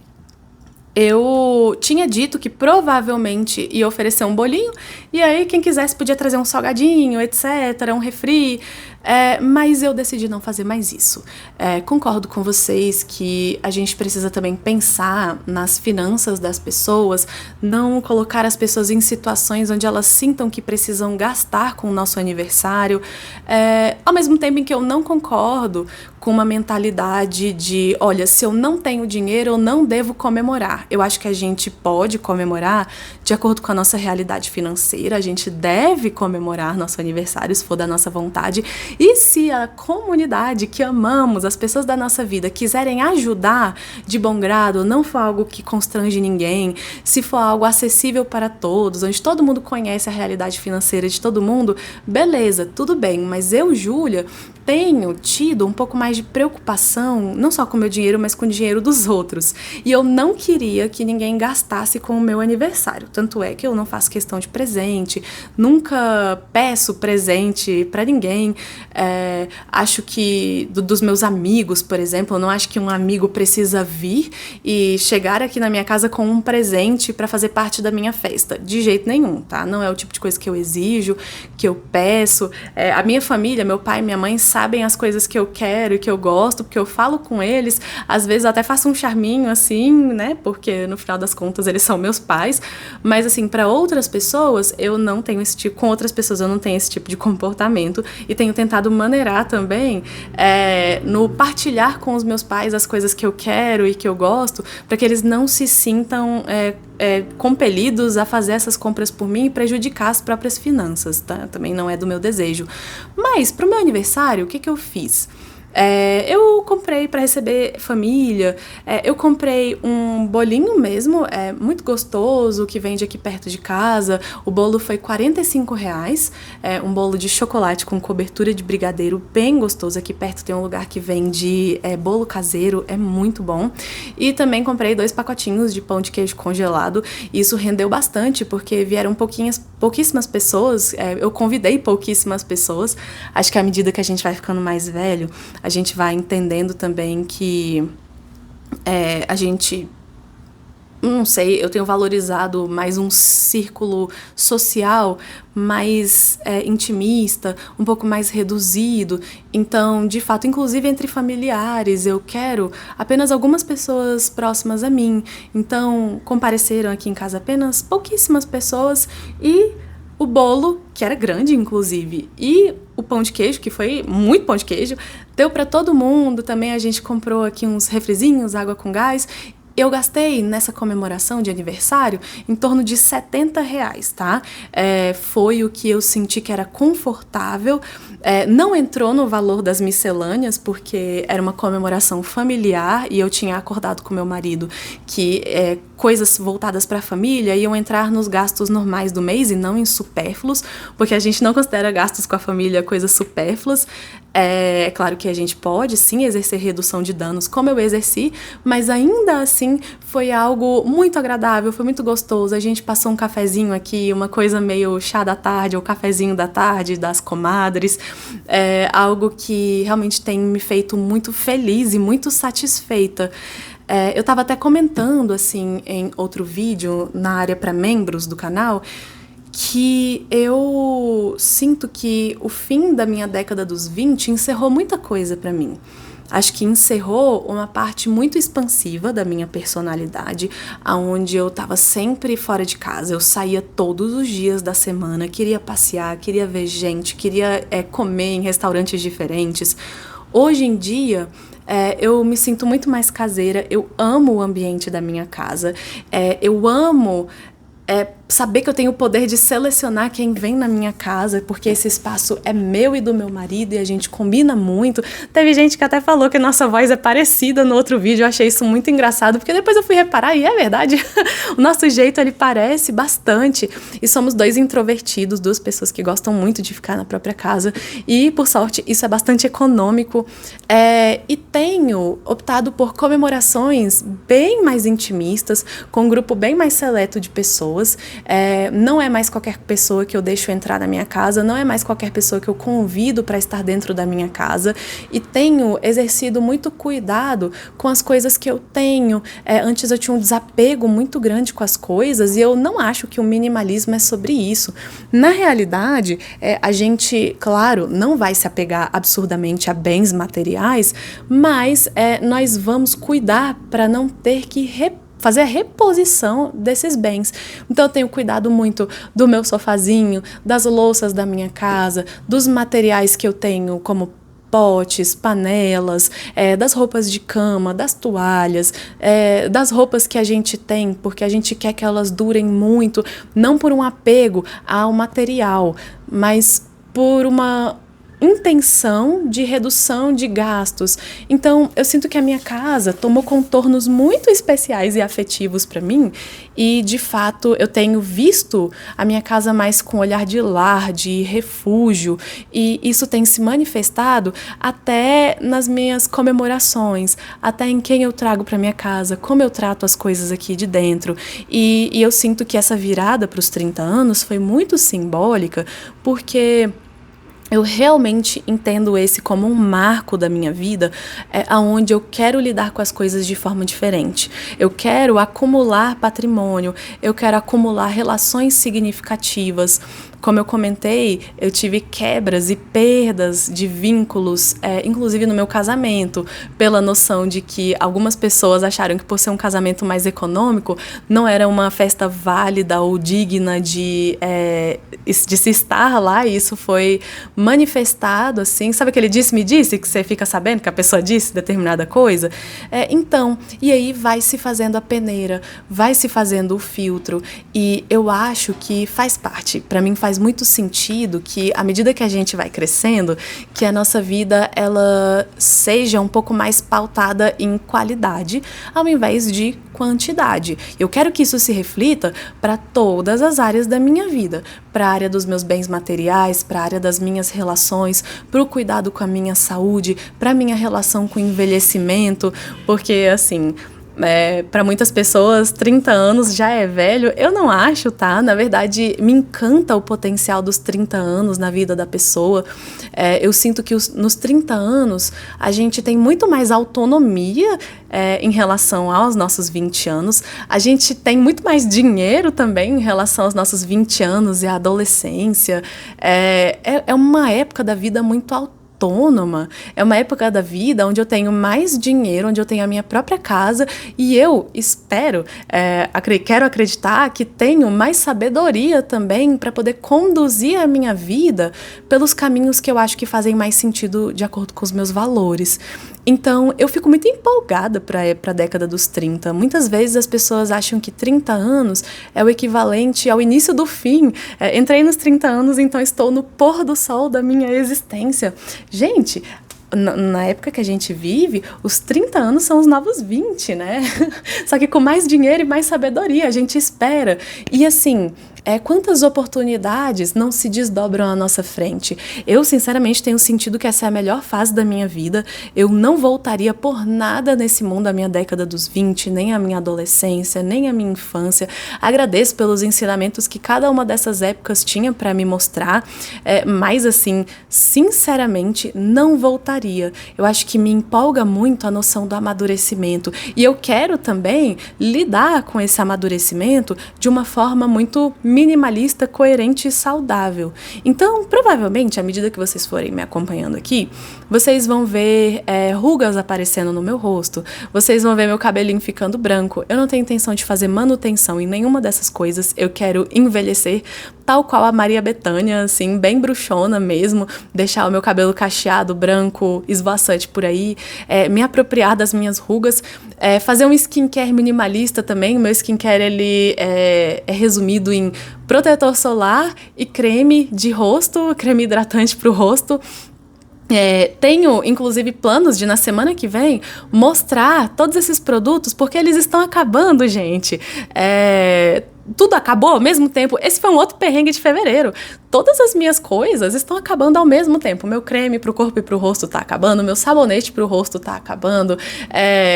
eu tinha dito que provavelmente ia oferecer um bolinho, e aí quem quisesse podia trazer um salgadinho, etc., um refri. Mas eu decidi não fazer mais isso. Concordo com vocês que a gente precisa também pensar nas finanças das pessoas, não colocar as pessoas em situações onde elas sintam que precisam gastar com o nosso aniversário, ao mesmo tempo em que eu não concordo com uma mentalidade de, olha, se eu não tenho dinheiro, eu não devo comemorar. Eu acho que a gente pode comemorar de acordo com a nossa realidade financeira, a gente deve comemorar nosso aniversário, se for da nossa vontade, e se a comunidade que amamos, as pessoas da nossa vida, quiserem ajudar de bom grado, não for algo que constrange ninguém, se for algo acessível para todos, onde todo mundo conhece a realidade financeira de todo mundo, beleza, tudo bem, mas eu, Júlia, tenho tido um pouco mais de preocupação, não só com o meu dinheiro, mas com o dinheiro dos outros. E eu não queria que ninguém gastasse com o meu aniversário. Tanto é que eu não faço questão de presente, nunca peço presente pra ninguém. Acho que dos meus amigos, por exemplo, eu não acho que um amigo precisa vir e chegar aqui na minha casa com um presente pra fazer parte da minha festa. De jeito nenhum, tá? Não é o tipo de coisa que eu exijo, que eu peço. A minha família, meu pai e minha mãe sabem as coisas que eu quero e que eu gosto, porque eu falo com eles, às vezes eu até faço um charminho assim, né, porque no final das contas eles são meus pais, mas assim, para outras pessoas, eu não tenho esse tipo, com outras pessoas eu não tenho esse tipo de comportamento e tenho tentado maneirar também no partilhar com os meus pais as coisas que eu quero e que eu gosto, para que eles não se sintam compelidos a fazer essas compras por mim e prejudicar as próprias finanças, tá? Também não é do meu desejo. Mas, pro meu aniversário, o que eu fiz? Eu comprei para receber família, eu comprei um bolinho mesmo, muito gostoso, que vende aqui perto de casa. O bolo foi R$ 45, um bolo de chocolate com cobertura de brigadeiro, bem gostoso. Aqui perto tem um lugar que vende bolo caseiro, é muito bom. E também comprei 2 pacotinhos de pão de queijo congelado. Isso rendeu bastante, porque vieram pouquíssimas pessoas, eu convidei pouquíssimas pessoas. Acho que à medida que a gente vai ficando mais velho, a gente vai entendendo também que a gente, não sei, eu tenho valorizado mais um círculo social mais intimista, um pouco mais reduzido. Então, de fato, inclusive entre familiares, eu quero apenas algumas pessoas próximas a mim. Então, compareceram aqui em casa apenas pouquíssimas pessoas e o bolo, que era grande, inclusive, e o pão de queijo, que foi muito pão de queijo, deu para todo mundo. Também a gente comprou aqui uns refrizinhos, água com gás. Eu gastei nessa comemoração de aniversário em torno de R$ 70, tá? Foi o que eu senti que era confortável. Não entrou no valor das miscelâneas, porque era uma comemoração familiar e eu tinha acordado com meu marido que coisas voltadas para a família iam entrar nos gastos normais do mês e não em supérfluos, porque a gente não considera gastos com a família coisas supérfluas. É claro que a gente pode sim exercer redução de danos, como eu exerci, mas ainda assim foi algo muito agradável, foi muito gostoso. A gente passou um cafezinho aqui, uma coisa meio chá da tarde ou cafezinho da tarde das comadres, algo que realmente tem me feito muito feliz e muito satisfeita. Eu estava até comentando assim em outro vídeo na área para membros do canal que eu sinto que o fim da minha década dos 20 encerrou muita coisa para mim. Acho que encerrou uma parte muito expansiva da minha personalidade, onde eu estava sempre fora de casa. Eu saía todos os dias da semana, queria passear, queria ver gente, queria comer em restaurantes diferentes. Hoje em dia, eu me sinto muito mais caseira, eu amo o ambiente da minha casa, eu amo saber que eu tenho o poder de selecionar quem vem na minha casa, porque esse espaço é meu e do meu marido e a gente combina muito. Teve gente que até falou que nossa voz é parecida no outro vídeo, eu achei isso muito engraçado, porque depois eu fui reparar e é verdade, o nosso jeito ele parece bastante e somos 2 introvertidos, 2 pessoas que gostam muito de ficar na própria casa e, por sorte, isso é bastante econômico e tenho optado por comemorações bem mais intimistas, com um grupo bem mais seleto de pessoas. Não é mais qualquer pessoa que eu deixo entrar na minha casa, não é mais qualquer pessoa que eu convido para estar dentro da minha casa, e tenho exercido muito cuidado com as coisas que eu tenho. Antes eu tinha um desapego muito grande com as coisas, e eu não acho que o minimalismo é sobre isso. Na realidade, a gente, claro, não vai se apegar absurdamente a bens materiais, mas nós vamos cuidar para não ter que fazer a reposição desses bens. Então eu tenho cuidado muito do meu sofazinho, das louças da minha casa, dos materiais que eu tenho como potes, panelas, das roupas de cama, das toalhas, das roupas que a gente tem, porque a gente quer que elas durem muito, não por um apego ao material, mas por uma intenção de redução de gastos. Então, eu sinto que a minha casa tomou contornos muito especiais e afetivos para mim, e, de fato, eu tenho visto a minha casa mais com olhar de lar, de refúgio, e isso tem se manifestado até nas minhas comemorações, até em quem eu trago para minha casa, como eu trato as coisas aqui de dentro. E eu sinto que essa virada para os 30 anos foi muito simbólica, porque eu realmente entendo esse como um marco da minha vida, onde eu quero lidar com as coisas de forma diferente. Eu quero acumular patrimônio, eu quero acumular relações significativas. Como eu comentei, eu tive quebras e perdas de vínculos, inclusive no meu casamento, pela noção de que algumas pessoas acharam que, por ser um casamento mais econômico, não era uma festa válida ou digna de se estar lá, e isso foi manifestado, assim. Sabe aquele disse-me disse, que você fica sabendo que a pessoa disse determinada coisa? Então, e aí vai se fazendo a peneira, vai se fazendo o filtro, e eu acho que faz parte, para mim faz muito sentido que, à medida que a gente vai crescendo, que a nossa vida ela seja um pouco mais pautada em qualidade, ao invés de quantidade. Eu quero que isso se reflita para todas as áreas da minha vida, para a área dos meus bens materiais, para a área das minhas relações, para o cuidado com a minha saúde, para a minha relação com o envelhecimento, porque, assim, para muitas pessoas, 30 anos já é velho. Eu não acho, tá? Na verdade, me encanta o potencial dos 30 anos na vida da pessoa. Eu sinto que nos 30 anos a gente tem muito mais autonomia em relação aos nossos 20 anos. A gente tem muito mais dinheiro também em relação aos nossos 20 anos e a adolescência. É uma época da vida muito autônoma. É uma época da vida onde eu tenho mais dinheiro, onde eu tenho a minha própria casa, e eu espero, quero acreditar que tenho mais sabedoria também para poder conduzir a minha vida pelos caminhos que eu acho que fazem mais sentido de acordo com os meus valores. Então, eu fico muito empolgada para a década dos 30. Muitas vezes as pessoas acham que 30 anos é o equivalente ao início do fim. Entrei nos 30 anos, então estou no pôr do sol da minha existência. Gente, na época que a gente vive, os 30 anos são os novos 20, né? Só que com mais dinheiro e mais sabedoria, a gente espera. E assim, quantas oportunidades não se desdobram à nossa frente? Eu, sinceramente, tenho sentido que essa é a melhor fase da minha vida. Eu não voltaria por nada nesse mundo à minha década dos 20, nem à minha adolescência, nem à minha infância. Agradeço pelos ensinamentos que cada uma dessas épocas tinha para me mostrar, mas, assim, sinceramente, não voltaria. Eu acho que me empolga muito a noção do amadurecimento. E eu quero também lidar com esse amadurecimento de uma forma muito minimalista, coerente e saudável. Então, provavelmente, à medida que vocês forem me acompanhando aqui, vocês vão ver rugas aparecendo no meu rosto, vocês vão ver meu cabelinho ficando branco. Eu não tenho intenção de fazer manutenção em nenhuma dessas coisas. Eu quero envelhecer tal qual a Maria Bethânia, assim, bem bruxona mesmo, deixar o meu cabelo cacheado, branco, esvoaçante por aí, me apropriar das minhas rugas, fazer um skincare minimalista também. O meu skincare, ele é resumido em protetor solar e creme de rosto, creme hidratante para o rosto. Tenho, inclusive, planos de, na semana que vem, mostrar todos esses produtos, porque eles estão acabando, gente. tudo acabou ao mesmo tempo. Esse foi um outro perrengue de fevereiro. Todas as minhas coisas estão acabando ao mesmo tempo. O meu creme pro corpo e pro rosto tá acabando, o meu sabonete pro rosto tá acabando,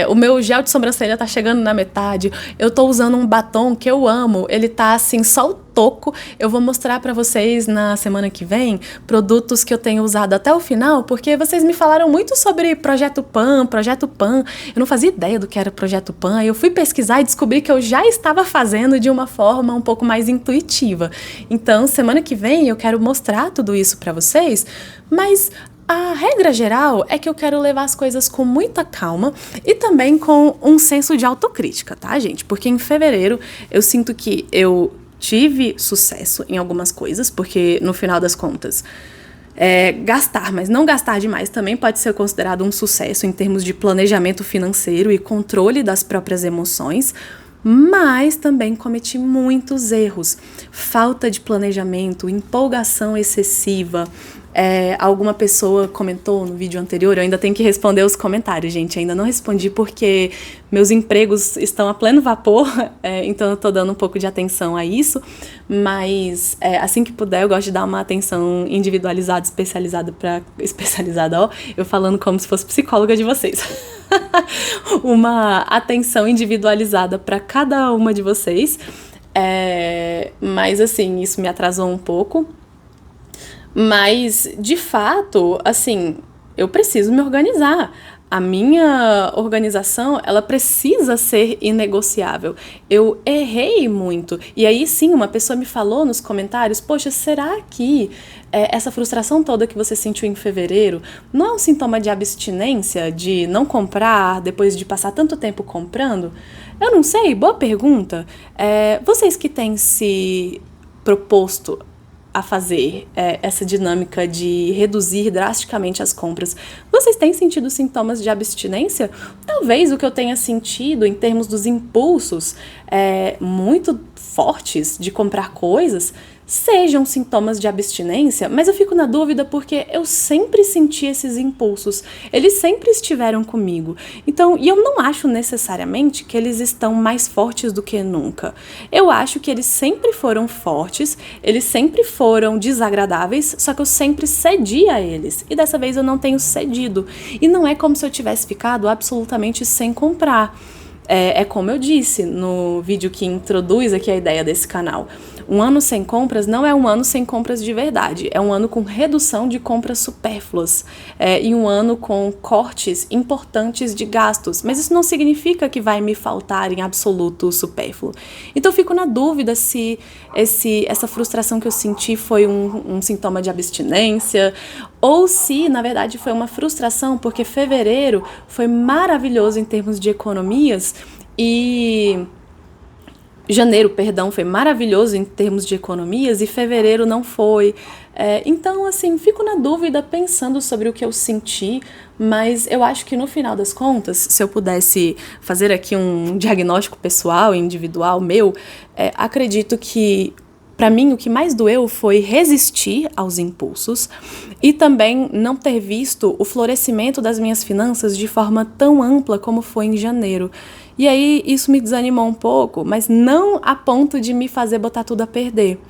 o meu gel de sobrancelha tá chegando na metade, eu tô usando um batom que eu amo, ele tá assim, só o toco. Eu vou mostrar pra vocês na semana que vem produtos que eu tenho usado até o final, porque vocês me falaram muito sobre Projeto Pan. Eu não fazia ideia do que era Projeto Pan, aí eu fui pesquisar e descobri que eu já estava fazendo de uma forma um pouco mais intuitiva. Então, semana que vem eu quero mostrar tudo isso pra vocês, mas a regra geral é que eu quero levar as coisas com muita calma e também com um senso de autocrítica, tá, gente? Porque em fevereiro eu sinto que eu tive sucesso em algumas coisas, porque no final das contas, gastar, mas não gastar demais, também pode ser considerado um sucesso em termos de planejamento financeiro e controle das próprias emoções, mas também cometi muitos erros. Falta de planejamento, empolgação excessiva. Alguma pessoa comentou no vídeo anterior, eu ainda tenho que responder os comentários, gente, ainda não respondi porque meus empregos estão a pleno vapor, então eu tô dando um pouco de atenção a isso, mas assim que puder eu gosto de dar uma atenção individualizada, especializada, ó, eu falando como se fosse psicóloga de vocês. Uma atenção individualizada para cada uma de vocês, mas assim, isso me atrasou um pouco. Mas, de fato, assim, eu preciso me organizar. A minha organização, ela precisa ser inegociável. Eu errei muito. E aí, sim, uma pessoa me falou nos comentários, poxa, será que essa frustração toda que você sentiu em fevereiro não é um sintoma de abstinência, de não comprar depois de passar tanto tempo comprando? Eu não sei, boa pergunta. Vocês que têm se proposto a fazer essa dinâmica de reduzir drasticamente as compras, vocês têm sentido sintomas de abstinência? Talvez o que eu tenha sentido em termos dos impulsos muito fortes de comprar coisas sejam sintomas de abstinência, mas eu fico na dúvida porque eu sempre senti esses impulsos, eles sempre estiveram comigo. Então, e eu não acho necessariamente que eles estão mais fortes do que nunca. Eu acho que eles sempre foram fortes, eles sempre foram desagradáveis, só que eu sempre cedi a eles. E dessa vez eu não tenho cedido. E não é como se eu tivesse ficado absolutamente sem comprar. Como eu disse no vídeo que introduz aqui a ideia desse canal. Um ano sem compras não é um ano sem compras de verdade, é um ano com redução de compras supérfluas, e um ano com cortes importantes de gastos, mas isso não significa que vai me faltar em absoluto o supérfluo. Então eu fico na dúvida se essa frustração que eu senti foi um sintoma de abstinência, ou se, na verdade, foi uma frustração porque fevereiro foi maravilhoso em termos de economias e janeiro, perdão, foi maravilhoso em termos de economias e fevereiro não foi. Então, assim, fico na dúvida pensando sobre o que eu senti, mas eu acho que no final das contas, se eu pudesse fazer aqui um diagnóstico pessoal, individual, meu, acredito que para mim, o que mais doeu foi resistir aos impulsos e também não ter visto o florescimento das minhas finanças de forma tão ampla como foi em janeiro. E aí isso me desanimou um pouco, mas não a ponto de me fazer botar tudo a perder.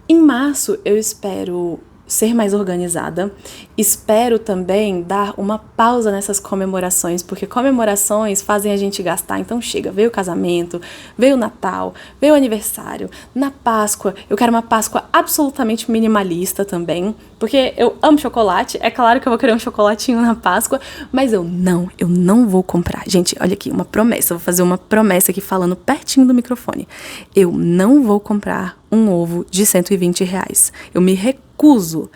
Em março, eu espero ser mais organizada, espero também dar uma pausa nessas comemorações, porque comemorações fazem a gente gastar, então chega, veio o casamento, veio o Natal, veio o aniversário, na Páscoa, eu quero uma Páscoa absolutamente minimalista também, porque eu amo chocolate, é claro que eu vou querer um chocolatinho na Páscoa, mas eu não vou comprar. Gente, olha aqui, uma promessa, eu vou fazer uma promessa aqui falando pertinho do microfone. Eu não vou comprar um ovo de R$120. Eu me recuso.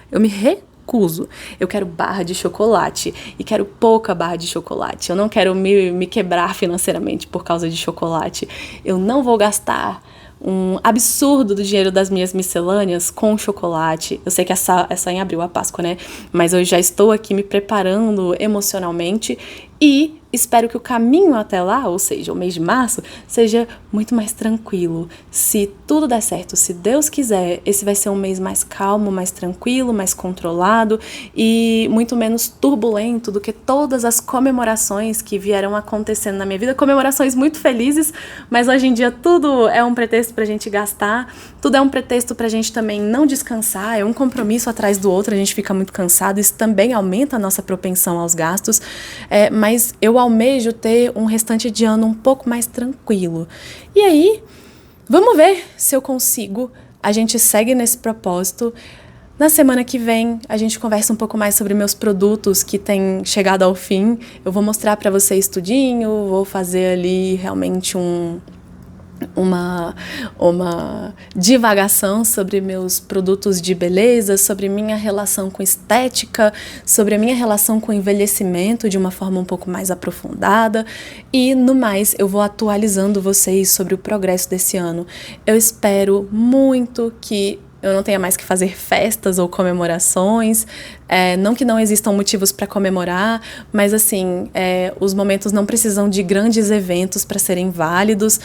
Eu quero barra de chocolate e quero pouca barra de chocolate. Eu não quero me quebrar financeiramente por causa de chocolate. Eu não vou gastar um absurdo do dinheiro das minhas miscelâneas com chocolate. Eu sei que é só em abril a Páscoa, né? Mas eu já estou aqui me preparando emocionalmente e espero que o caminho até lá, ou seja, o mês de março, seja muito mais tranquilo. Se tudo der certo, se Deus quiser, esse vai ser um mês mais calmo, mais tranquilo, mais controlado e muito menos turbulento do que todas as comemorações que vieram acontecendo na minha vida. Comemorações muito felizes, mas hoje em dia tudo é um pretexto pra gente gastar, tudo é um pretexto pra gente também não descansar, é um compromisso atrás do outro, a gente fica muito cansado, isso também aumenta a nossa propensão aos gastos, mas eu almejo ter um restante de ano um pouco mais tranquilo. E aí, vamos ver se eu consigo. A gente segue nesse propósito. Na semana que vem, a gente conversa um pouco mais sobre meus produtos que têm chegado ao fim. Eu vou mostrar para vocês tudinho, vou fazer ali realmente uma divagação sobre meus produtos de beleza, sobre minha relação com estética, sobre a minha relação com envelhecimento de uma forma um pouco mais aprofundada e, no mais, eu vou atualizando vocês sobre o progresso desse ano. Eu espero muito que eu não tenha mais que fazer festas ou comemorações, não que não existam motivos para comemorar, mas assim, os momentos não precisam de grandes eventos para serem válidos.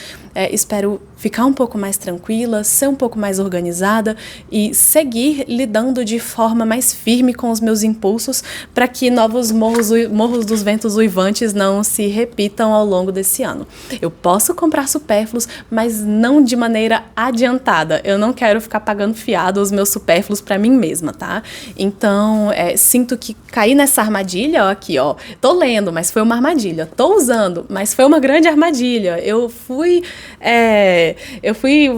Espero ficar um pouco mais tranquila, ser um pouco mais organizada e seguir lidando de forma mais firme com os meus impulsos para que novos morros dos ventos uivantes não se repitam ao longo desse ano. Eu posso comprar supérfluos, mas não de maneira adiantada. Eu não quero ficar pagando fiado os meus supérfluos para mim mesma, tá? Então, sinto que caí nessa armadilha, ó, aqui, ó. Tô lendo, mas foi uma armadilha. Tô usando, mas foi uma grande armadilha. Eu fui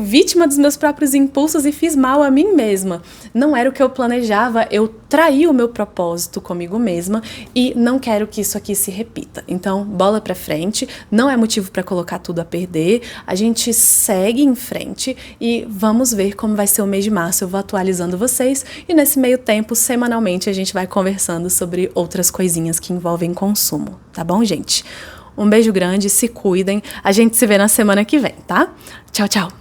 vítima dos meus próprios impulsos e fiz mal a mim mesma. Não era o que eu planejava, eu traí o meu propósito comigo mesma e não quero que isso aqui se repita. Então, bola pra frente, não é motivo pra colocar tudo a perder, a gente segue em frente e vamos ver como vai ser o mês de março. Eu vou atualizando vocês e nesse meio tempo, semanalmente, a gente vai conversando sobre outras coisinhas que envolvem consumo, tá bom, gente? Um beijo grande, se cuidem, a gente se vê na semana que vem, tá? Tchau, tchau!